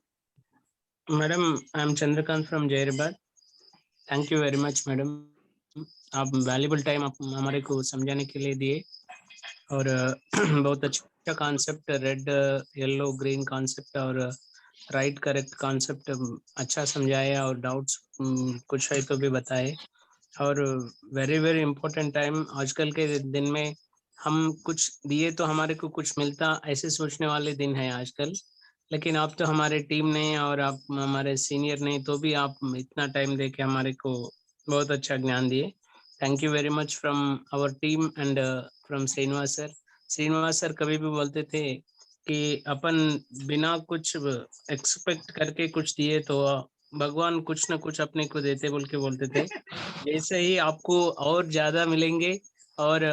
Madam I am Chandrakant from Zaheerabad. Thank you very much madam, आप वैल्यूबल टाइम आप हमारे को समझाने के लिए दिए और बहुत अच्छा concept, red yellow green concept और राइट करेक्ट कॉन्सेप्ट अच्छा समझाया और डाउट्स कुछ है तो भी बताए। और वेरी वेरी इम्पोर्टेंट टाइम, आजकल के दिन में हम कुछ दिए तो हमारे को कुछ मिलता, ऐसे सोचने वाले दिन है आजकल। लेकिन आप तो हमारे टीम ने और आप हमारे सीनियर ने, तो भी आप इतना टाइम दे के हमारे को बहुत अच्छा ज्ञान दिए। Thank you very much from our team and from Srinivas sir. Srinivas sir कभी भी बोलते थे कि अपन बिना कुछ एक्सपेक्ट करके कुछ दिए तो भगवान कुछ ना कुछ अपने को देते बोल के बोलते थे। जैसे ही आपको और ज्यादा मिलेंगे और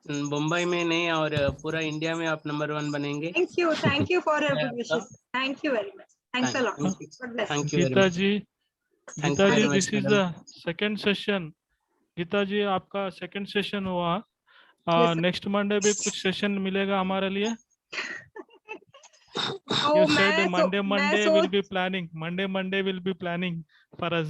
मुंबई में नहीं और पूरा इंडिया में आप नंबर 1 बनेंगे। Thank you for your मैं good आपका wishes. Thank you very much. Thanks a lot. God bless. Thank you very Geeta much. जी, thank you very this much is madam. The second session. Geeta ji, आपका second session हुआ। Yes, sir. Next Monday भी कुछ session मिलेगा हमारे लिए? तो You said मैं Monday will सोच be planning. Monday will be planning for us.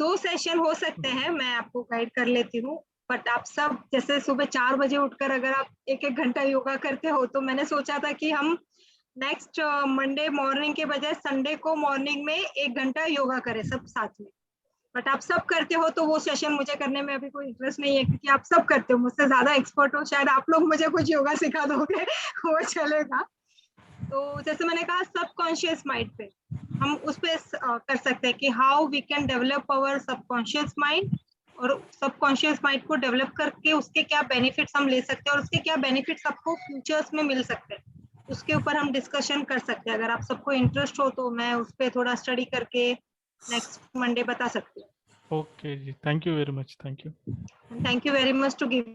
2 session हो सकते हैं, मैं आपको गाइड कर लेती हूँ। बट आप सब जैसे सुबह 4 बजे उठकर अगर आप 1-1 घंटा योगा करते हो, तो मैंने सोचा था कि हम नेक्स्ट मंडे मॉर्निंग के बजाय संडे को मॉर्निंग में 1 घंटा योगा करें सब साथ में। बट आप सब करते हो तो वो सेशन मुझे करने में अभी कोई इंटरेस्ट नहीं है, क्योंकि आप सब करते हो, मुझसे ज्यादा एक्सपर्ट हो, शायद आप लोग मुझे कुछ योगा सिखा दोगे वो चलेगा। तो जैसे मैंने कहा, सबकॉन्शियस माइंड पे हम उस पे कर सकते हैं कि how we can develop our subconscious mind, और सबकॉन्शियस माइंड को डेवलप करके उसके क्या बेनिफिट्स हम ले सकते हैं और उसके क्या बेनिफिट्स आपको फ्यूचर्स में मिल सकते हैं, उसके ऊपर हम डिस्कशन कर सकते हैं। अगर आप सबको इंटरेस्ट हो तो मैं उस पर थोड़ा स्टडी करके नेक्स्ट मंडे बता सकती हूँ। Okay जी, thank you very much. Thank you. Thank you very much to give